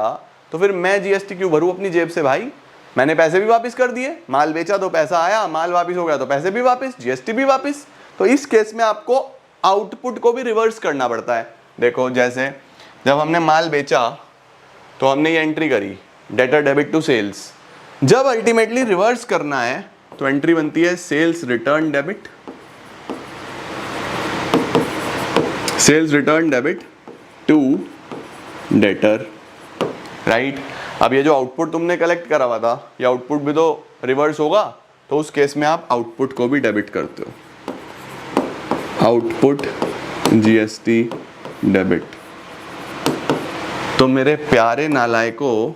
तो फिर मैं जीएसटी क्यों भरूं अपनी जेब से, भाई मैंने पैसे भी वापस कर दिए, माल बेचा तो पैसा आया, माल वापस हो गया तो पैसे भी वापस, जीएसटी भी वापस। तो इस केस में आपको आउटपुट को भी रिवर्स करना पड़ता है। देखो जैसे जब हमने माल बेचा तो हमने ये एंट्री करी, डेटर डेबिट टू सेल्स, जब अल्टीमेटली रिवर्स करना है तो एंट्री बनती है sales return debit, sales return debit to debtor, right. अब ये जो आउटपुट तुमने कलेक्ट करा हुआ था, ये आउटपुट भी तो रिवर्स होगा, तो उस केस में आप आउटपुट को भी डेबिट करते हो, आउटपुट जीएसटी डेबिट। तो मेरे प्यारे नालायकों,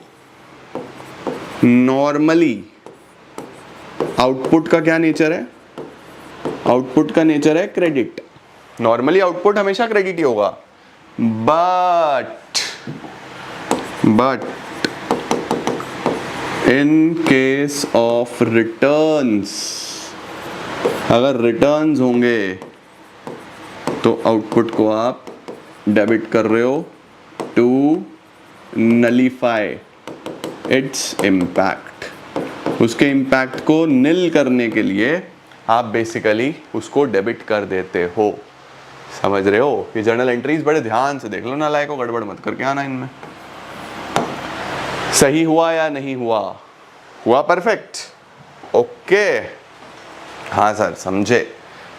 नॉर्मली आउटपुट का क्या नेचर है? आउटपुट का नेचर है क्रेडिट। नॉर्मली आउटपुट हमेशा क्रेडिट ही होगा, but in case of returns, अगर रिटर्न्स होंगे तो आउटपुट को आप डेबिट कर रहे हो टू नलीफाई इट्स इम्पैक्ट। उसके इम्पैक्ट को निल करने के लिए आप बेसिकली उसको डेबिट कर देते हो। समझ रहे हो? ये जर्नल एंट्रीज बड़े ध्यान से देख लो, ना लायक को गड़बड़ मत करके आना इनमें। सही हुआ या नहीं हुआ? हुआ परफेक्ट? ओके। हाँ सर समझे,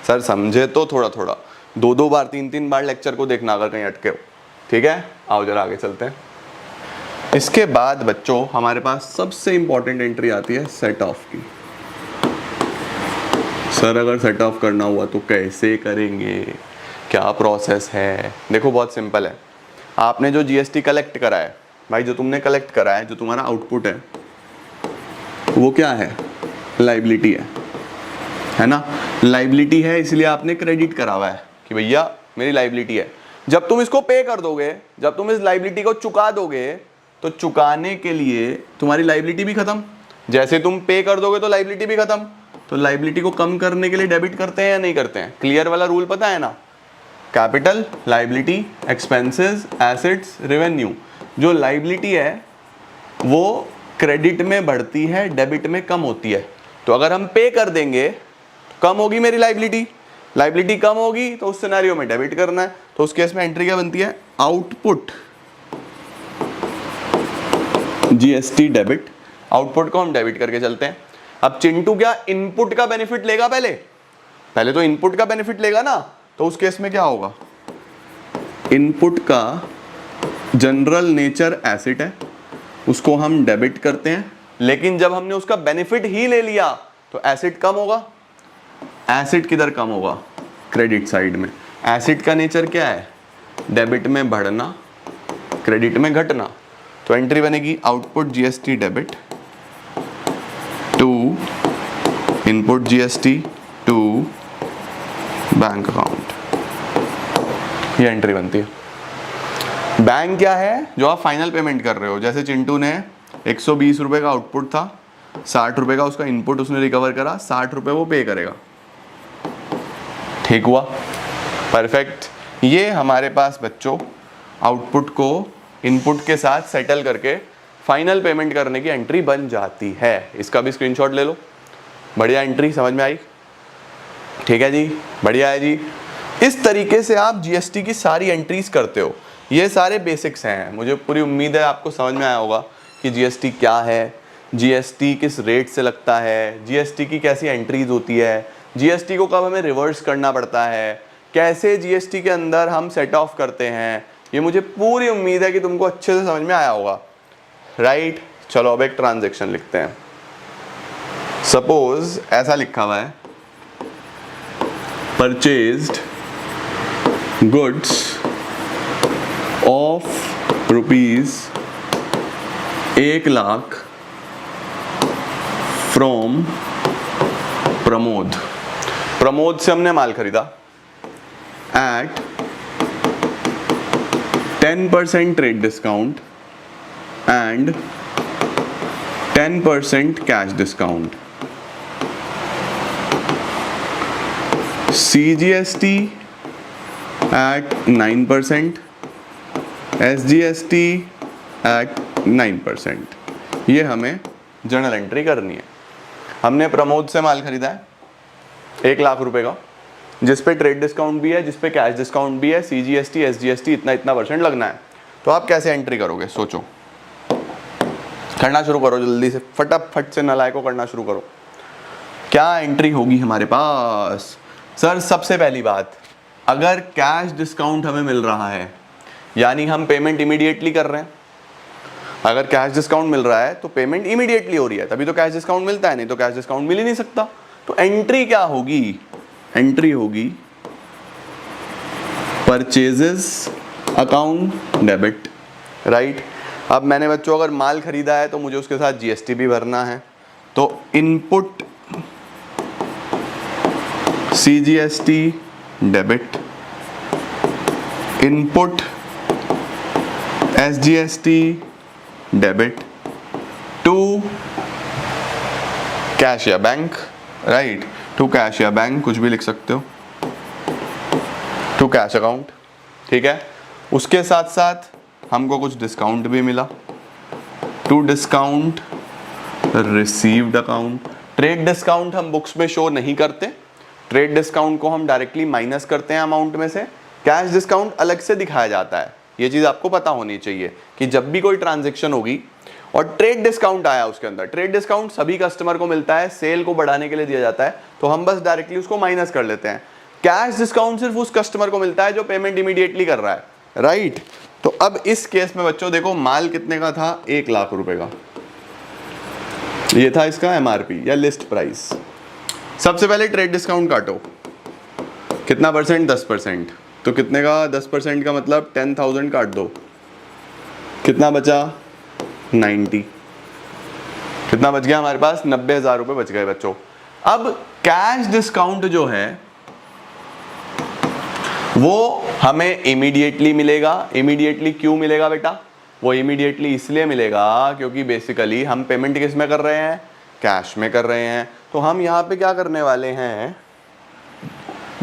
सर समझे तो थोड़ा थोड़ा 2-2 बार 3-3 बार लेक्चर को देखना अगर कहीं अटके हो, ठीक है। आओ जरा आगे चलते हैं। इसके बाद बच्चों हमारे पास सबसे इंपॉर्टेंट एंट्री आती है सेट ऑफ की। सर अगर सेट ऑफ करना हुआ तो कैसे करेंगे, क्या प्रोसेस है? देखो बहुत सिंपल है। आपने जो जीएसटी कलेक्ट करा है भाई, जो तुमने कलेक्ट करा है, जो तुम्हारा आउटपुट है, वो क्या है? लाइबिलिटी है ना। लाइबिलिटी है इसलिए आपने क्रेडिट करा हुआ है कि भैया मेरी लाइबिलिटी है। जब तुम इसको पे कर दोगे, जब तुम इस लाइबिलिटी को चुका दोगे, तो चुकाने के लिए तुम्हारी लाइबिलिटी भी खत्म। जैसे तुम पे कर दोगे तो लाइबिलिटी भी खत्म। तो लाइबिलिटी को कम करने के लिए डेबिट करते हैं या नहीं करते हैं? क्लियर वाला रूल पता है ना? Capital, liability, expenses, assets, revenue. जो लाइबिलिटी है वो क्रेडिट में बढ़ती है, डेबिट में कम होती है। तो अगर हम पे कर देंगे तो कम होगी मेरी लाइबिलिटी, लाइबिलिटी कम होगी तो उस सिनेरियो में डेबिट करना है। तो उस केस में एंट्री क्या बनती है? Output GST debit. आउटपुट को हम डेबिट करके चलते हैं। अब चिंटू क्या इनपुट का बेनिफिट लेगा? पहले तो इनपुट का बेनिफिट लेगा ना। तो उस केस में क्या होगा? इनपुट का जनरल नेचर एसेट है, उसको हम डेबिट करते हैं। लेकिन जब हमने उसका बेनिफिट ही ले लिया तो एसेट कम होगा। एसेट किधर कम होगा? क्रेडिट साइड में। एसेट का नेचर क्या है? डेबिट में बढ़ना, क्रेडिट में घटना। तो एंट्री बनेगी output GST debit to input GST to bank account. ये एंट्री बनती है। बैंक क्या है? जो आप फाइनल पेमेंट कर रहे हो। जैसे चिंटू ने 120 रुपए का आउटपुट था, 60 रुपए का उसका इनपुट उसने रिकवर करा, 60 रुपए वो पे करेगा। ठीक हुआ? परफेक्ट। ये हमारे पास बच्चों आउटपुट को इनपुट के साथ सेटल करके फाइनल पेमेंट करने की एंट्री बन जाती है। इसका भी स्क्रीनशॉट ले लो। बढ़िया एंट्री, समझ में आई? ठीक है जी, बढ़िया है जी। इस तरीके से आप जीएसटी की सारी एंट्रीज करते हो। ये सारे बेसिक्स हैं। मुझे पूरी उम्मीद है आपको समझ में आया होगा कि जीएसटी क्या है, जीएसटी किस रेट से लगता है, जीएसटी की कैसी एंट्रीज होती है, जीएसटी को कब हमें रिवर्स करना पड़ता है, कैसे जीएसटी के अंदर हम सेट ऑफ करते हैं। ये मुझे पूरी उम्मीद है कि तुमको अच्छे से समझ में आया होगा, राइट। चलो अब एक ट्रांजैक्शन लिखते हैं। सपोज ऐसा लिखा हुआ है, purchased goods of rupees 1 lakh from Pramod. Pramod से हमने माल खरीदा at 10% trade discount and 10% cash discount. CGST at 9%, SGST at 9%। ये हमें जर्नल एंट्री करनी है। हमने प्रमोद से माल खरीदा है 1 लाख रुपए का, जिस पे ट्रेड डिस्काउंट भी है, जिस पे कैश डिस्काउंट भी है, CGST SGST इतना % लगना है। तो आप कैसे एंट्री करोगे? सोचो, करना शुरू करो जल्दी से, फटाफट से नालायक को करना शुरू करो। क्या एंट्री होगी हमारे पास? सर सबसे पहली बात, अगर कैश डिस्काउंट हमें मिल रहा है यानी हम पेमेंट इमीडिएटली कर रहे हैं। अगर कैश डिस्काउंट मिल रहा है तो पेमेंट इमीडिएटली हो रही है, तभी तो कैश डिस्काउंट मिलता है, नहीं तो कैश डिस्काउंट मिल ही नहीं सकता। तो एंट्री क्या होगी? एंट्री होगी परचेजेस अकाउंट डेबिट, राइट। अब मैंने बच्चों अगर माल खरीदा है तो मुझे उसके साथ जीएसटी भी भरना है, तो input CGST debit, input SGST debit to cash या बैंक, राइट, टू कैश या बैंक, कुछ भी लिख सकते हो, टू कैश अकाउंट, ठीक है। उसके साथ साथ हमको कुछ डिस्काउंट भी मिला, to discount received account. Trade discount हम बुक्स में शो नहीं करते, ट्रेड डिस्काउंट को हम डायरेक्टली माइनस करते हैं अमाउंट में से, कैश डिस्काउंट अलग से दिखाया जाता है। ये चीज़ आपको पता होनी चाहिए कि जब भी कोई ट्रांजैक्शन होगी और ट्रेड डिस्काउंट आया उसके अंदर, ट्रेड डिस्काउंट सभी कस्टमर को मिलता है, सेल को बढ़ाने के लिए दिया जाता है, तो हम बस डायरेक्टली उसको माइनस कर लेते हैं। कैश डिस्काउंट सिर्फ उस कस्टमर को मिलता है जो पेमेंट इमीडिएटली कर रहा है, राइट। तो अब इस केस में बच्चों देखो, माल कितने का था? 1 लाख रुपए का, ये था इसका एमआरपी या लिस्ट प्राइस। सबसे पहले ट्रेड डिस्काउंट काटो, कितना परसेंट? 10%। तो कितने का 10% का मतलब 10,000 काट दो, कितना बचा? 90। कितना बच गया हमारे पास? 90,000 रुपए बच गए बच्चों। अब कैश डिस्काउंट जो है वो हमें इमीडिएटली मिलेगा। इमीडिएटली क्यों मिलेगा बेटा? वो इमीडिएटली इसलिए मिलेगा क्योंकि बेसिकली हम पेमेंट किस में कर रहे हैं? कैश में कर रहे हैं। तो हम यहाँ पे क्या करने वाले हैं?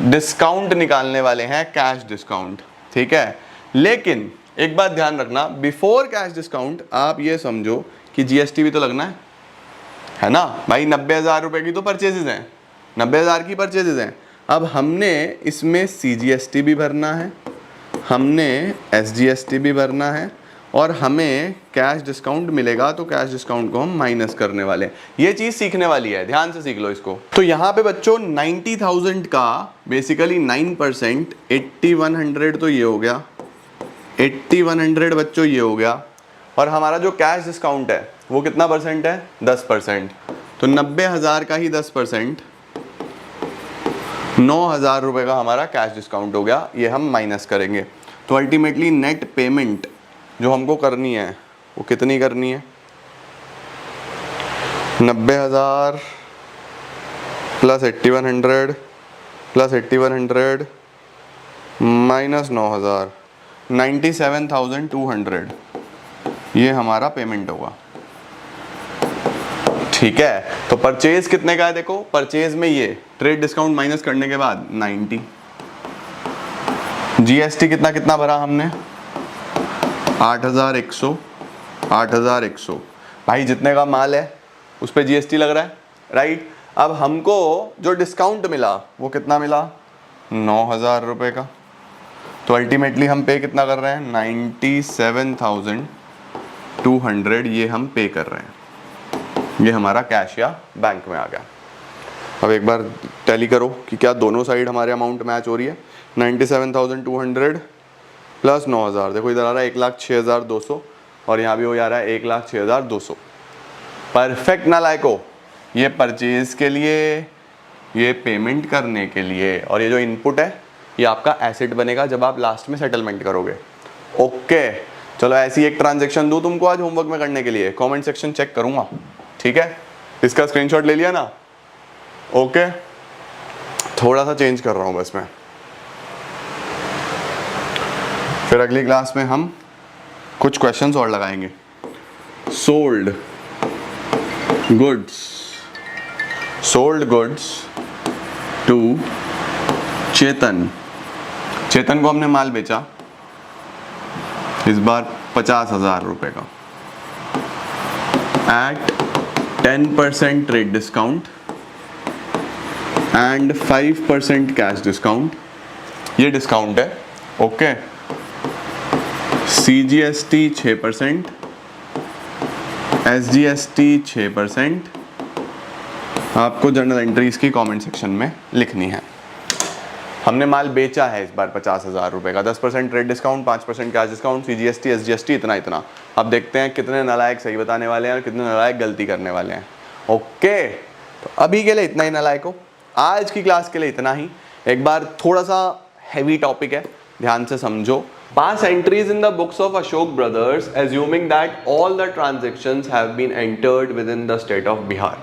डिस्काउंट निकालने वाले हैं, कैश डिस्काउंट, ठीक है। लेकिन एक बात ध्यान रखना, बिफोर कैश डिस्काउंट आप ये समझो कि जीएसटी भी तो लगना है ना भाई। 90,000 रुपए की तो परचेजेज हैं, 90,000 की परचेजेज हैं। अब हमने इसमें सीजीएसटी भी भरना है, हमने एसजीएसटी भी भरना है, और हमें कैश डिस्काउंट मिलेगा तो कैश डिस्काउंट को हम माइनस करने वाले हैं। ये चीज़ सीखने वाली है, ध्यान से सीख लो इसको। तो यहाँ पे बच्चों 90,000 का बेसिकली 9%, 8100 तो ये हो गया, 8100 बच्चों ये हो गया, और हमारा जो कैश डिस्काउंट है वो कितना परसेंट है? 10%। तो 90,000 का ही 10%, 9,000 रुपये का हमारा कैश डिस्काउंट हो गया। ये हम माइनस करेंगे तो अल्टीमेटली नेट पेमेंट जो हमको करनी है वो कितनी करनी है? 90,000 प्लस 8100 प्लस 8100 माइनस 9,000, 97,200, ये हमारा पेमेंट होगा, ठीक है। तो परचेज कितने का है? देखो परचेज में ये ट्रेड डिस्काउंट माइनस करने के बाद 90, जीएसटी कितना कितना भरा हमने? 8,100, 8,100। भाई जितने का माल है उस पर जीएसटी लग रहा है, राइट। अब हमको जो डिस्काउंट मिला वो कितना मिला? 9,000 रुपये का। तो अल्टीमेटली हम पे कितना कर रहे हैं? 97,200 ये हम पे कर रहे हैं। ये हमारा कैश या बैंक में आ गया। अब एक बार टैली करो कि क्या दोनों साइड हमारे अमाउंट मैच हो रही है। 97,200 प्लस 9,000, देखो इधर आ रहा है 1,06,200 और यहाँ भी हो जा रहा है 1,06,200। परफेक्ट ना लायको, ये परचेज के लिए, ये पेमेंट करने के लिए, और ये जो इनपुट है ये आपका एसेट बनेगा जब आप लास्ट में सेटलमेंट करोगे। ओके चलो, ऐसी एक ट्रांजैक्शन दूँ तुमको आज होमवर्क में करने के लिए, कमेंट सेक्शन चेक करूँगा, ठीक है। इसका स्क्रीनशॉट ले लिया ना? ओके, थोड़ा सा चेंज कर रहा हूँ बस मैं, फिर अगली क्लास में हम कुछ क्वेश्चंस और लगाएंगे। Sold goods to Chetan. Chetan को हमने माल बेचा इस बार 50,000 रुपए का at 10% trade discount and 5% cash discount. ये डिस्काउंट है, ओके। सीजीएसटी 6%, एसजीएसटी 6%, आपको जर्नल एंट्रीज की कमेंट सेक्शन में लिखनी है। हमने माल बेचा है इस बार 50,000 रुपये का, 10% trade discount, 5% cash discount, CGST SGST इतना इतना। अब देखते हैं कितने नालायक सही बताने वाले हैं और कितने नालायक गलती करने वाले हैं। ओके, तो अभी के लिए इतना ही नालायकों, आज की क्लास के लिए इतना ही। एक बार थोड़ा सा हैवी टॉपिक है, ध्यान से समझो। Pass entries in the books of Ashok Brothers assuming that all the transactions have been entered within the state of Bihar.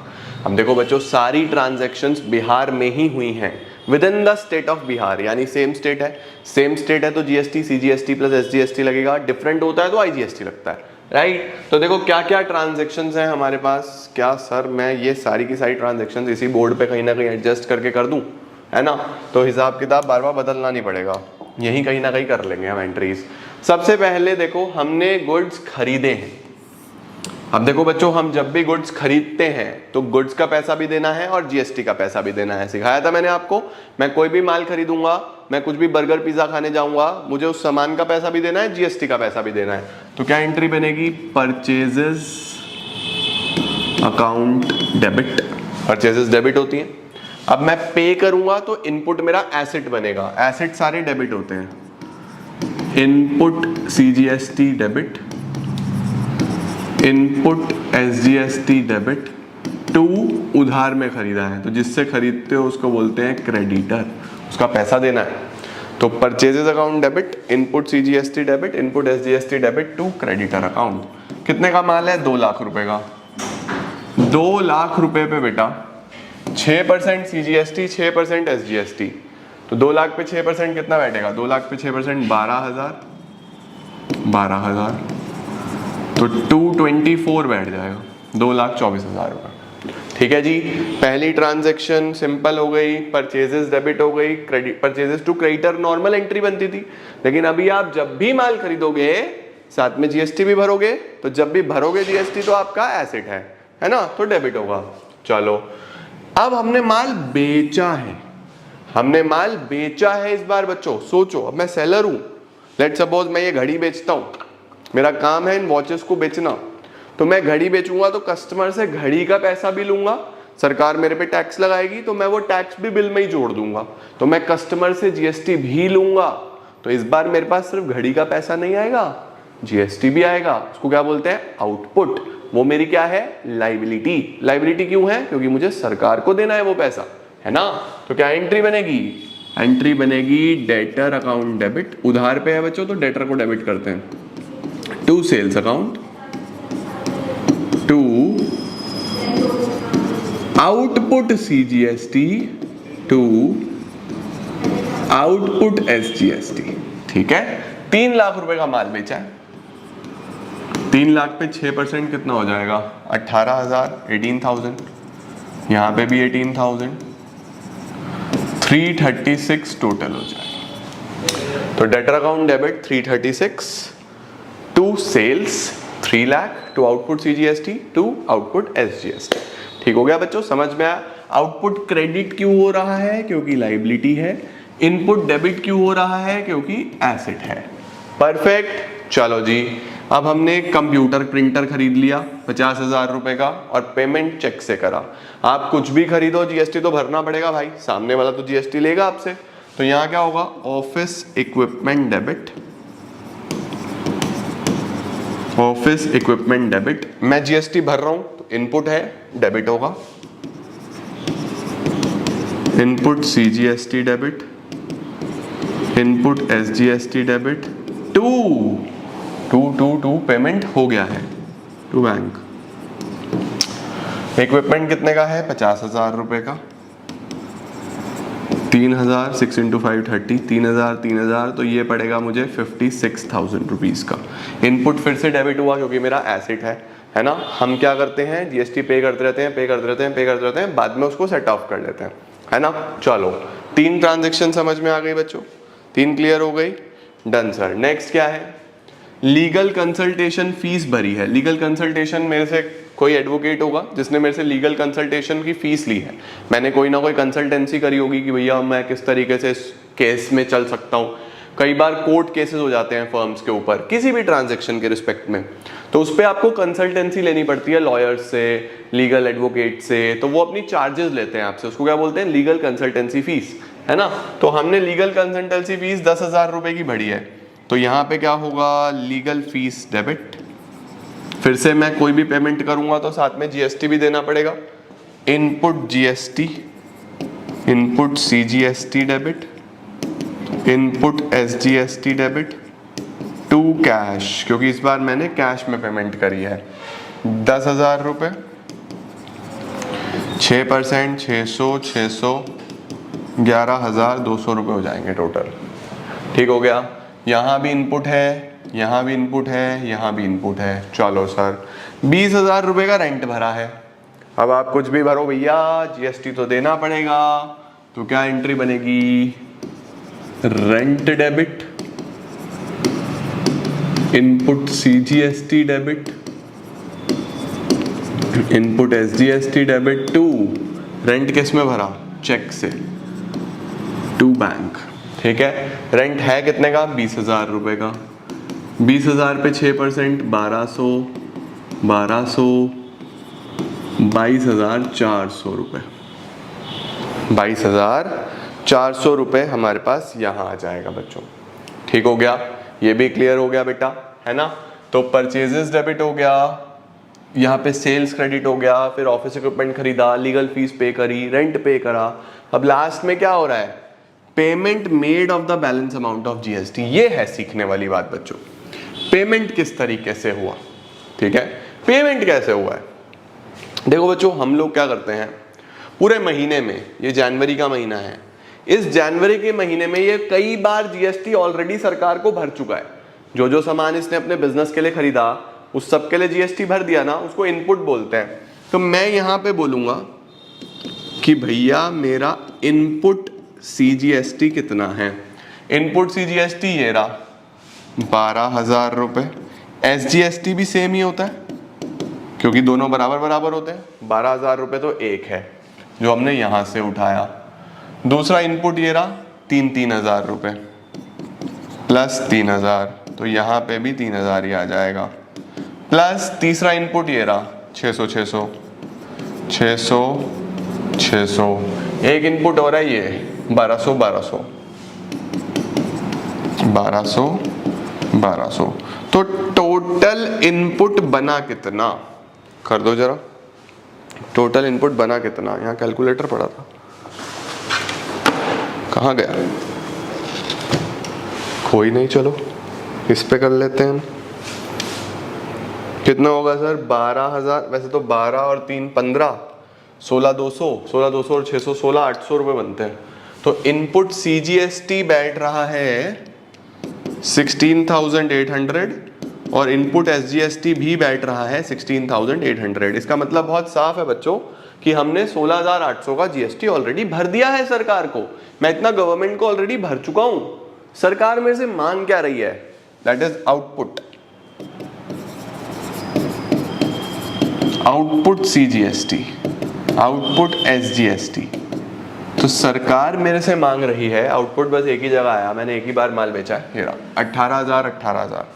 अब देखो बच्चों, सारी ट्रांजेक्शंस बिहार में ही हुई हैं, with in the state of Bihar, यानी सेम स्टेट है। सेम स्टेट है तो GST CGST प्लस SGST लगेगा, डिफरेंट होता है तो IGST लगता है, राइट। तो देखो क्या क्या ट्रांजेक्शंस हैं हमारे पास। क्या सर मैं ये सारी की सारी ट्रांजेक्शंस इसी बोर्ड पे कहीं ना कहीं एडजस्ट करके कर दूं, है ना, तो हिसाब किताब बार बार बदलना नहीं पड़ेगा, यही कहीं ना कहीं कर लेंगे हम एंट्रीज। सबसे पहले देखो, हमने गुड्स खरीदे हैं। अब देखो बच्चों, हम जब भी गुड्स खरीदते हैं तो गुड्स का पैसा भी देना है और GST का पैसा भी देना है। सिखाया था मैंने आपको। मैं कोई भी माल खरीदूंगा, मैं कुछ भी बर्गर पिज्जा खाने जाऊंगा, मुझे उस सामान का पैसा भी देना है, GST का पैसा भी देना है। तो क्या एंट्री बनेगी, purchases account debit. Purchases debit होती हैं। अब मैं पे करूंगा तो इनपुट मेरा एसेट बनेगा, एसेट सारे डेबिट होते हैं। Input CGST debit, input SGST debit. To, उधार में खरीदा है तो जिससे खरीदते हो उसको बोलते हैं क्रेडिटर, उसका पैसा देना है। तो purchases account debit, input CGST debit, input SGST debit to creditor account. कितने का माल है, 2 लाख रुपए का। 2 लाख रुपए पे बेटा 6% CGST, 6% SGST, तो 2 लाख पे 6% कितना बैठेगा, 2 लाख पे 6% 12,000, 12,000 तो 224 बैठ जाएगा, 2,24,000 रुपये। ठीक है जी, पहली ट्रांजैक्शन सिंपल हो गई, परचेजेस डेबिट हो गई, credit purchases to creditor normal entry बनती थी। लेकिन अभी आप जब भी माल खरीदोगे साथ में GST भी भरोगे, तो जब भी भरोगे GST तो आपका एसेट है ना, तो डेबिट होगा। चलो, अब हमने माल बेचा है, हमने माल बेचा है इस बार बच्चों। सोचो, अब मैं सेलर हूं, लेट सपोज मैं ये घड़ी बेचता हूं, मेरा काम है इन वॉचेस को बेचना, तो मैं घड़ी बेचूंगा तो कस्टमर से घड़ी का पैसा भी लूंगा, सरकार मेरे पे टैक्स लगाएगी तो मैं वो टैक्स भी बिल में ही जोड़ दूंगा, तो मैं कस्टमर से GST भी लूंगा। तो इस बार मेरे पास सिर्फ घड़ी का पैसा नहीं आएगा, GST भी आएगा। उसको क्या बोलते हैं, आउटपुट। वो मेरी क्या है, लाइबिलिटी। लाइबिलिटी क्यों है, क्योंकि मुझे सरकार को देना है वो पैसा, है ना। तो क्या एंट्री बनेगी, एंट्री बनेगी डेटर अकाउंट डेबिट। उधार पे है बच्चों तो डेटर को डेबिट करते हैं। To sales account, to output CGST, to output SGST। ठीक है, 3 लाख रुपए का माल बेचा है। 3 लाख पे 6% कितना हो जाएगा, 18,000, 18,000। यहां पे भी 18,000, 336 टोटल हो जाएगा। तो debtor account debit 336, to sales 3 lakh, to output CGST, to output SGST। ठीक हो गया बच्चों, समझ में आया। आउटपुट क्रेडिट क्यों हो रहा है, क्योंकि लाइबिलिटी है। इनपुट डेबिट क्यों हो रहा है, क्योंकि एसेट है। परफेक्ट। चलो जी, अब हमने कंप्यूटर प्रिंटर खरीद लिया 50,000 रुपए का और पेमेंट चेक से करा। आप कुछ भी खरीदो GST तो भरना पड़ेगा भाई, सामने वाला तो GST लेगा आपसे। तो यहाँ क्या होगा, office equipment debit, office equipment debit. मैं GST भर रहा हूं तो इनपुट है, डेबिट होगा। Input CGST debit, input SGST debit, to payment हो गया है टू बैंक। इक्विपमेंट कितने का है, 50,000 रुपए का। 3,000, 6 × 5 30, 3,000 तो ये पड़ेगा मुझे 56,000 रुपीज का। इनपुट फिर से डेबिट हुआ क्योंकि मेरा एसेट है ना। हम क्या करते हैं, GST पे करते रहते हैं, बाद में उसको सेट ऑफ कर लेते हैं, है ना। चलो, 3 ट्रांजेक्शन समझ में आ गई बच्चों, 3 क्लियर हो गई। Done sir. नेक्स्ट क्या है, लीगल कंसल्टेशन फीस भरी है। लीगल कंसल्टेशन मेरे से कोई एडवोकेट होगा जिसने मेरे से लीगल कंसल्टेशन की फीस ली है। मैंने कोई ना कोई कंसल्टेंसी करी होगी कि भैया मैं किस तरीके से इस केस में चल सकता हूँ। कई बार कोर्ट केसेस हो जाते हैं फर्म्स के ऊपर किसी भी ट्रांजैक्शन के रिस्पेक्ट में, तो उस पर आपको कंसल्टेंसी लेनी पड़ती है लॉयर्स से, लीगल एडवोकेट से, तो वो अपनी चार्जेस लेते हैं आपसे, उसको क्या बोलते हैं, लीगल कंसल्टेंसी फीस, है ना। तो हमने लीगल कंसल्टेंसी फीस 10,000 रुपए की भरी है, तो यहाँ पे क्या होगा, लीगल फीस डेबिट। फिर से मैं कोई भी पेमेंट करूंगा तो साथ में जीएसटी भी देना पड़ेगा, input GST, input CGST debit, input SGST debit to cash, क्योंकि इस बार मैंने कैश में पेमेंट करी है 10,000 रुपये, 6%, 600, 600, 11,200 रुपये हो जाएंगे टोटल। ठीक हो गया। यहाँ भी इनपुट है, यहाँ भी इनपुट है, यहाँ भी इनपुट है। चलो सर 20,000 रुपये का रेंट भरा है। अब आप कुछ भी भरो भैया, जीएसटी तो देना पड़ेगा, तो क्या एंट्री बनेगी, rent debit, input CGST debit, input SGST debit to, rent किस में भरा, चेक से, टू बैंक। ठीक है, रेंट है कितने का, 20,000 रुपये का। 20,000 पे 6%, 1200, 1200, 22,400 रुपये, 22,400 रुपये हमारे पास यहाँ आ जाएगा बच्चों। ठीक हो गया, ये भी क्लियर हो गया बेटा, है ना। तो परचेजेस डेबिट हो गया, यहाँ पे सेल्स क्रेडिट हो गया, फिर ऑफिस इक्विपमेंट खरीदा, लीगल फीस पे करी, रेंट पे करा। अब लास्ट में क्या हो रहा है, payment made of the balance amount of GST. ये है सीखने वाली बात बच्चों, पेमेंट किस तरीके से हुआ। ठीक है, पेमेंट कैसे हुआ है, देखो बच्चों हम लोग क्या करते हैं पूरे महीने में, ये जनवरी का महीना है, इस जनवरी के महीने में ये कई बार जीएसटी ऑलरेडी सरकार को भर चुका है। जो जो सामान इसने अपने बिजनेस के लिए खरीदा उस सब के लिए जीएसटी भर दिया ना, उसको इनपुट बोलते हैं। तो मैं यहाँ पे बोलूंगा कि भैया मेरा इनपुट सीजीएसटी कितना है, इनपुट सीजीएसटी ये रहा 12,000 रुपये। एसजीएसटी भी सेम ही होता है क्योंकि दोनों बराबर बराबर होते हैं। 12,000 रुपये तो एक है जो हमने यहाँ से उठाया। दूसरा इनपुट ये रहा 3,000 रुपये प्लस 3,000, तो यहाँ पे भी 3,000 ही आ जाएगा। प्लस तीसरा इनपुट ये रहा 600, 600, 600, 600, एक इनपुट हो रहा है ये 1200, 1200, 1200, 1200। तो टोटल इनपुट बना कितना, कर दो जरा, टोटल इनपुट बना कितना। यहाँ कैलकुलेटर पड़ा था, कहाँ गया, कोई नहीं, चलो इस पे कर लेते हैं। कितना होगा सर, 12,000, वैसे तो 12 और 3 15, 16,200, 16,200 और 600, 16,800 रुपये बनते हैं। तो इनपुट सीजीएसटी बैठ रहा है 16,800 और इनपुट एसजीएसटी भी बैठ रहा है 16,800। इसका मतलब बहुत साफ है बच्चों कि हमने 16,800 का जीएसटी ऑलरेडी भर दिया है सरकार को। मैं इतना गवर्नमेंट को ऑलरेडी भर चुका हूं। सरकार मेरे से मांग क्या रही है, that is output, output CGST, output SGST. तो सरकार मेरे से मांग रही है आउटपुट, बस एक ही जगह आया, मैंने एक ही बार माल बेचा है, 18,000, 18,000,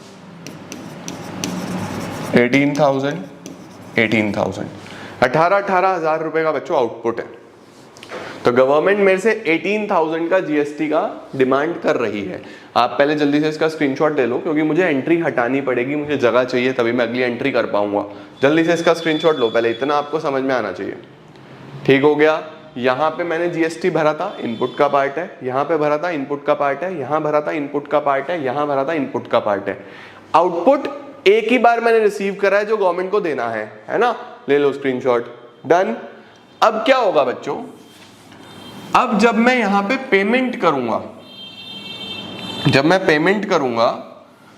18,000, 18,000, 18,000 रुपए का बच्चों आउटपुट है। तो गवर्नमेंट मेरे से 18,000 का जीएसटी का डिमांड कर रही है। आप पहले जल्दी से इसका स्क्रीनशॉट ले लो क्योंकि मुझे एंट्री हटानी पड़ेगी, मुझे जगह चाहिए तभी मैं अगली एंट्री कर पाऊंगा। जल्दी से इसका स्क्रीनशॉट लो पहले, इतना आपको समझ में आना चाहिए। ठीक हो गया, यहाँ पे मैंने जीएसटी भरा था, इनपुट का पार्ट है, यहाँ पे भरा था इनपुट का पार्ट है, यहाँ भरा था इनपुट का पार्ट है, यहाँ भरा था इनपुट का पार्ट है। आउटपुट एक ही बार मैंने रिसीव करा है जो गवर्नमेंट को देना है ना, ले लो स्क्रीनशॉट, डन। अब क्या होगा बच्चों, अब जब मैं यहां पे पेमेंट करूंगा, जब मैं पेमेंट करूंगा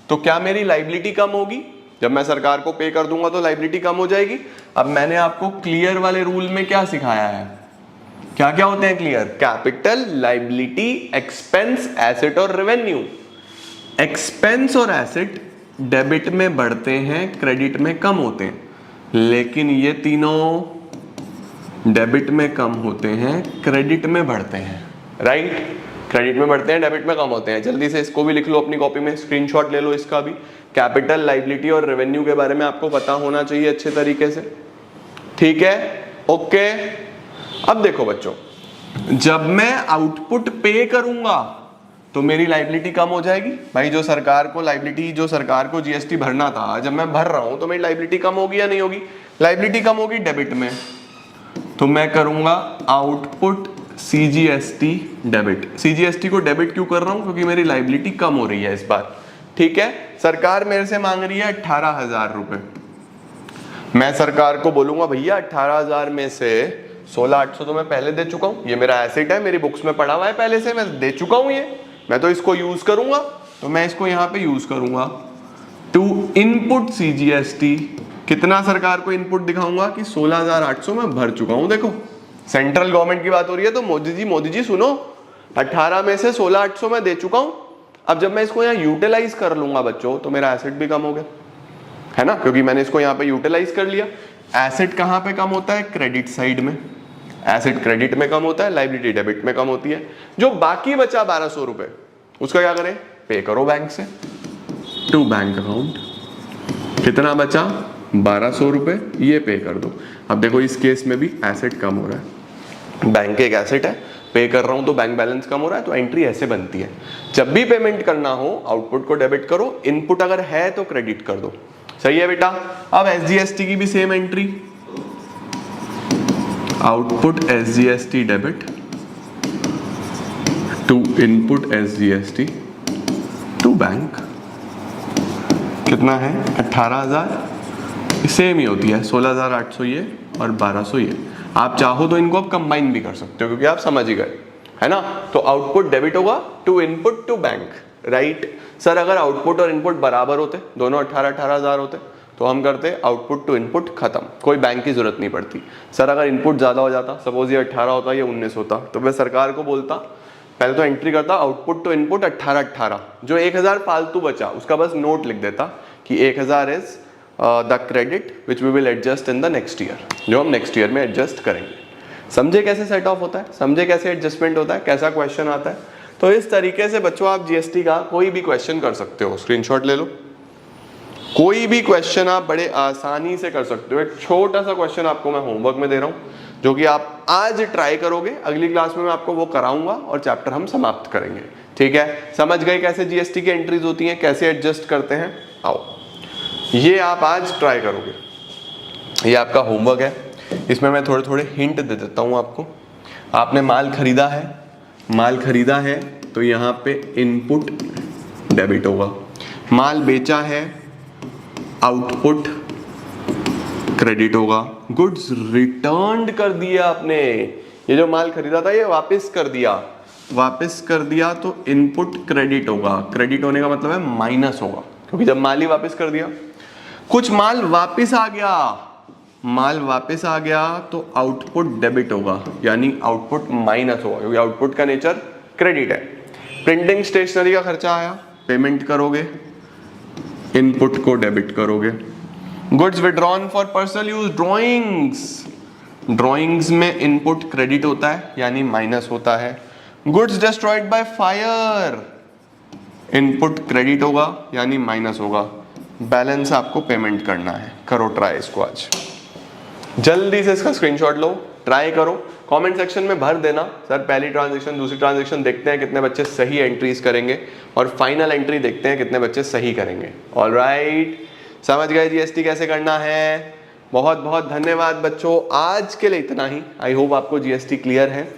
तो क्या मेरी लायबिलिटी कम होगी, जब मैं सरकार को पे कर दूंगा तो लायबिलिटी कम हो जाएगी। अब मैंने आपको क्लियर वाले रूल में क्या सिखाया है, क्या क्या होते हैं clear, capital, liability, expense, asset और रेवेन्यू। एक्सपेंस और एसेट डेबिट में बढ़ते हैं, क्रेडिट में कम होते हैं, लेकिन ये तीनों डेबिट में कम होते हैं, क्रेडिट में बढ़ते हैं, राइट। क्रेडिट में बढ़ते हैं, डेबिट में कम होते हैं। जल्दी से इसको भी लिख लो अपनी कॉपी में, स्क्रीनशॉट ले लो इसका भी। कैपिटल, लायबिलिटी और रेवेन्यू के बारे में आपको पता होना चाहिए अच्छे तरीके से, ठीक है, ओके। अब देखो बच्चों, जब मैं आउटपुट पे करूंगा तो मेरी लायबिलिटी कम हो जाएगी। भाई जो सरकार को लायबिलिटी, जो सरकार को जीएसटी भरना था, जब मैं भर रहा हूं तो मेरी लायबिलिटी कम होगी या नहीं होगी? लायबिलिटी कम होगी डेबिट में, तो मैं करूंगा आउटपुट सीजीएसटी डेबिट। सीजीएसटी को डेबिट क्यों कर रहा हूं? क्योंकि मेरी लायबिलिटी कम हो रही है इस बार, ठीक है। सरकार मेरे से मांग रही है 18,000 रुपए। मैं सरकार को बोलूंगा भैया 18,000 में से 16,800 तो मैं पहले दे चुका हूं, ये मेरा एसेट है, मेरी बुक्स में पड़ा हुआ है पहले से, मैं दे चुका हूं, ये मैं तो इसको यूज करूंगा, तो मैं इसको यहां पे यूज करूंगा टू इनपुट सीजीएसटी। कितना सरकार को इनपुट दिखाऊंगा कि 16,800 मैं भर चुका हूं। देखो सेंट्रल गवर्नमेंट की बात हो रही है, तो मोदी जी सुनो, 18 में से 16,800 मैं दे चुका हूं। अब जब मैं इसको यहाँ यूटिलाइज कर लूंगा बच्चों, तो मेरा एसेट भी कम हो गया, है ना, क्योंकि मैंने इसको यहाँ पे यूटिलाइज कर लिया। एसेट कहाँ पे कम होता है? क्रेडिट साइड में। एसेट क्रेडिट में कम होता है, लायबिलिटी डेबिट में कम होती है। जो बाकी बचा 1,200 रुपए, उसका क्या करें? पे करो बैंक से टू बैंक अकाउंट। कितना बचा? 1,200 रुपए, ये पे कर दो। अब देखो इस केस में भी एसेट कम हो रहा है, बैंक एक एसेट है, पे कर रहा हूं तो बैंक बैलेंस कम हो रहा है, तो एंट्री ऐसे बनती है। जब भी पेमेंट करना हो आउटपुट को डेबिट करो, इनपुट अगर है तो क्रेडिट कर दो। सही है बेटा। अब एसजीएसटी की भी same entry, output SGST debit to input SGST to bank. कितना है? 18,000, सेम ही होती है, 16,800 ये और 1,200 ये। आप चाहो तो इनको आप कंबाइन भी कर सकते हो, क्योंकि आप समझ ही गए, है ना। तो आउटपुट डेबिट होगा to input to bank, right. Sir अगर आउटपुट और इनपुट बराबर होते, दोनों 18,000 होते, तो हम करते आउटपुट टू इनपुट खत्म, कोई बैंक की जरूरत नहीं पड़ती। सर अगर इनपुट ज्यादा हो जाता, सपोज ये 18 होता, ये 19 होता, तो मैं सरकार को बोलता, पहले तो एंट्री करता आउटपुट टू इनपुट 18,18, जो 1,000 फालतू बचा उसका बस नोट लिख देता कि 1,000 is the credit which we will adjust in the next year, जो हम नेक्स्ट ईयर में एडजस्ट करेंगे। समझे कैसे सेट ऑफ होता है? समझे कैसे एडजस्टमेंट होता है, कैसा क्वेश्चन आता है? तो इस तरीके से बच्चों आप जीएसटी का कोई भी क्वेश्चन कर सकते हो। स्क्रीनशॉट ले लो, कोई भी क्वेश्चन आप बड़े आसानी से कर सकते हो। एक छोटा सा क्वेश्चन आपको मैं होमवर्क में दे रहा हूँ, जो कि आप आज ट्राई करोगे, अगली क्लास में मैं आपको वो कराऊंगा और चैप्टर हम समाप्त करेंगे, ठीक है। समझ गए कैसे जीएसटी की एंट्रीज होती हैं, कैसे एडजस्ट करते हैं? आओ, ये आप आज ट्राई करोगे, ये आपका होमवर्क है। इसमें मैं थोड़े थोड़े हिंट दे देता हूँ आपको। आपने माल खरीदा है, माल खरीदा है तो यहाँ पे इनपुट डेबिट होगा। माल बेचा है, आउटपुट क्रेडिट होगा। गुड्स रिटर्न कर दिया आपने, ये जो माल खरीदा था ये वापस कर दिया, वापस कर दिया तो इनपुट क्रेडिट होगा। क्रेडिट होने का मतलब है माइनस होगा, क्योंकि जब माल ही वापस कर दिया। कुछ माल वापस आ गया, माल वापस आ गया तो आउटपुट डेबिट होगा, यानी आउटपुट माइनस होगा, क्योंकि आउटपुट का नेचर क्रेडिट है। प्रिंटिंग स्टेशनरी का खर्चा आया, पेमेंट करोगे, इनपुट को डेबिट करोगे। Goods withdrawn for personal use, drawings, drawings में इनपुट क्रेडिट होता है, यानी माइनस होता है। Goods destroyed by fire, input credit होगा, यानी माइनस होगा। बैलेंस आपको पेमेंट करना है। करो ट्राई इसको आज, जल्दी से इसका स्क्रीनशॉट लो, ट्राई करो, कमेंट सेक्शन में भर देना। सर पहली ट्रांजैक्शन, दूसरी ट्रांजैक्शन देखते हैं कितने बच्चे सही एंट्रीज करेंगे, और फाइनल एंट्री देखते हैं कितने बच्चे सही करेंगे। ऑलराइट, समझ गए जीएसटी कैसे करना है? बहुत बहुत धन्यवाद बच्चों, आज के लिए इतना ही। आई होप आपको जीएसटी क्लियर है।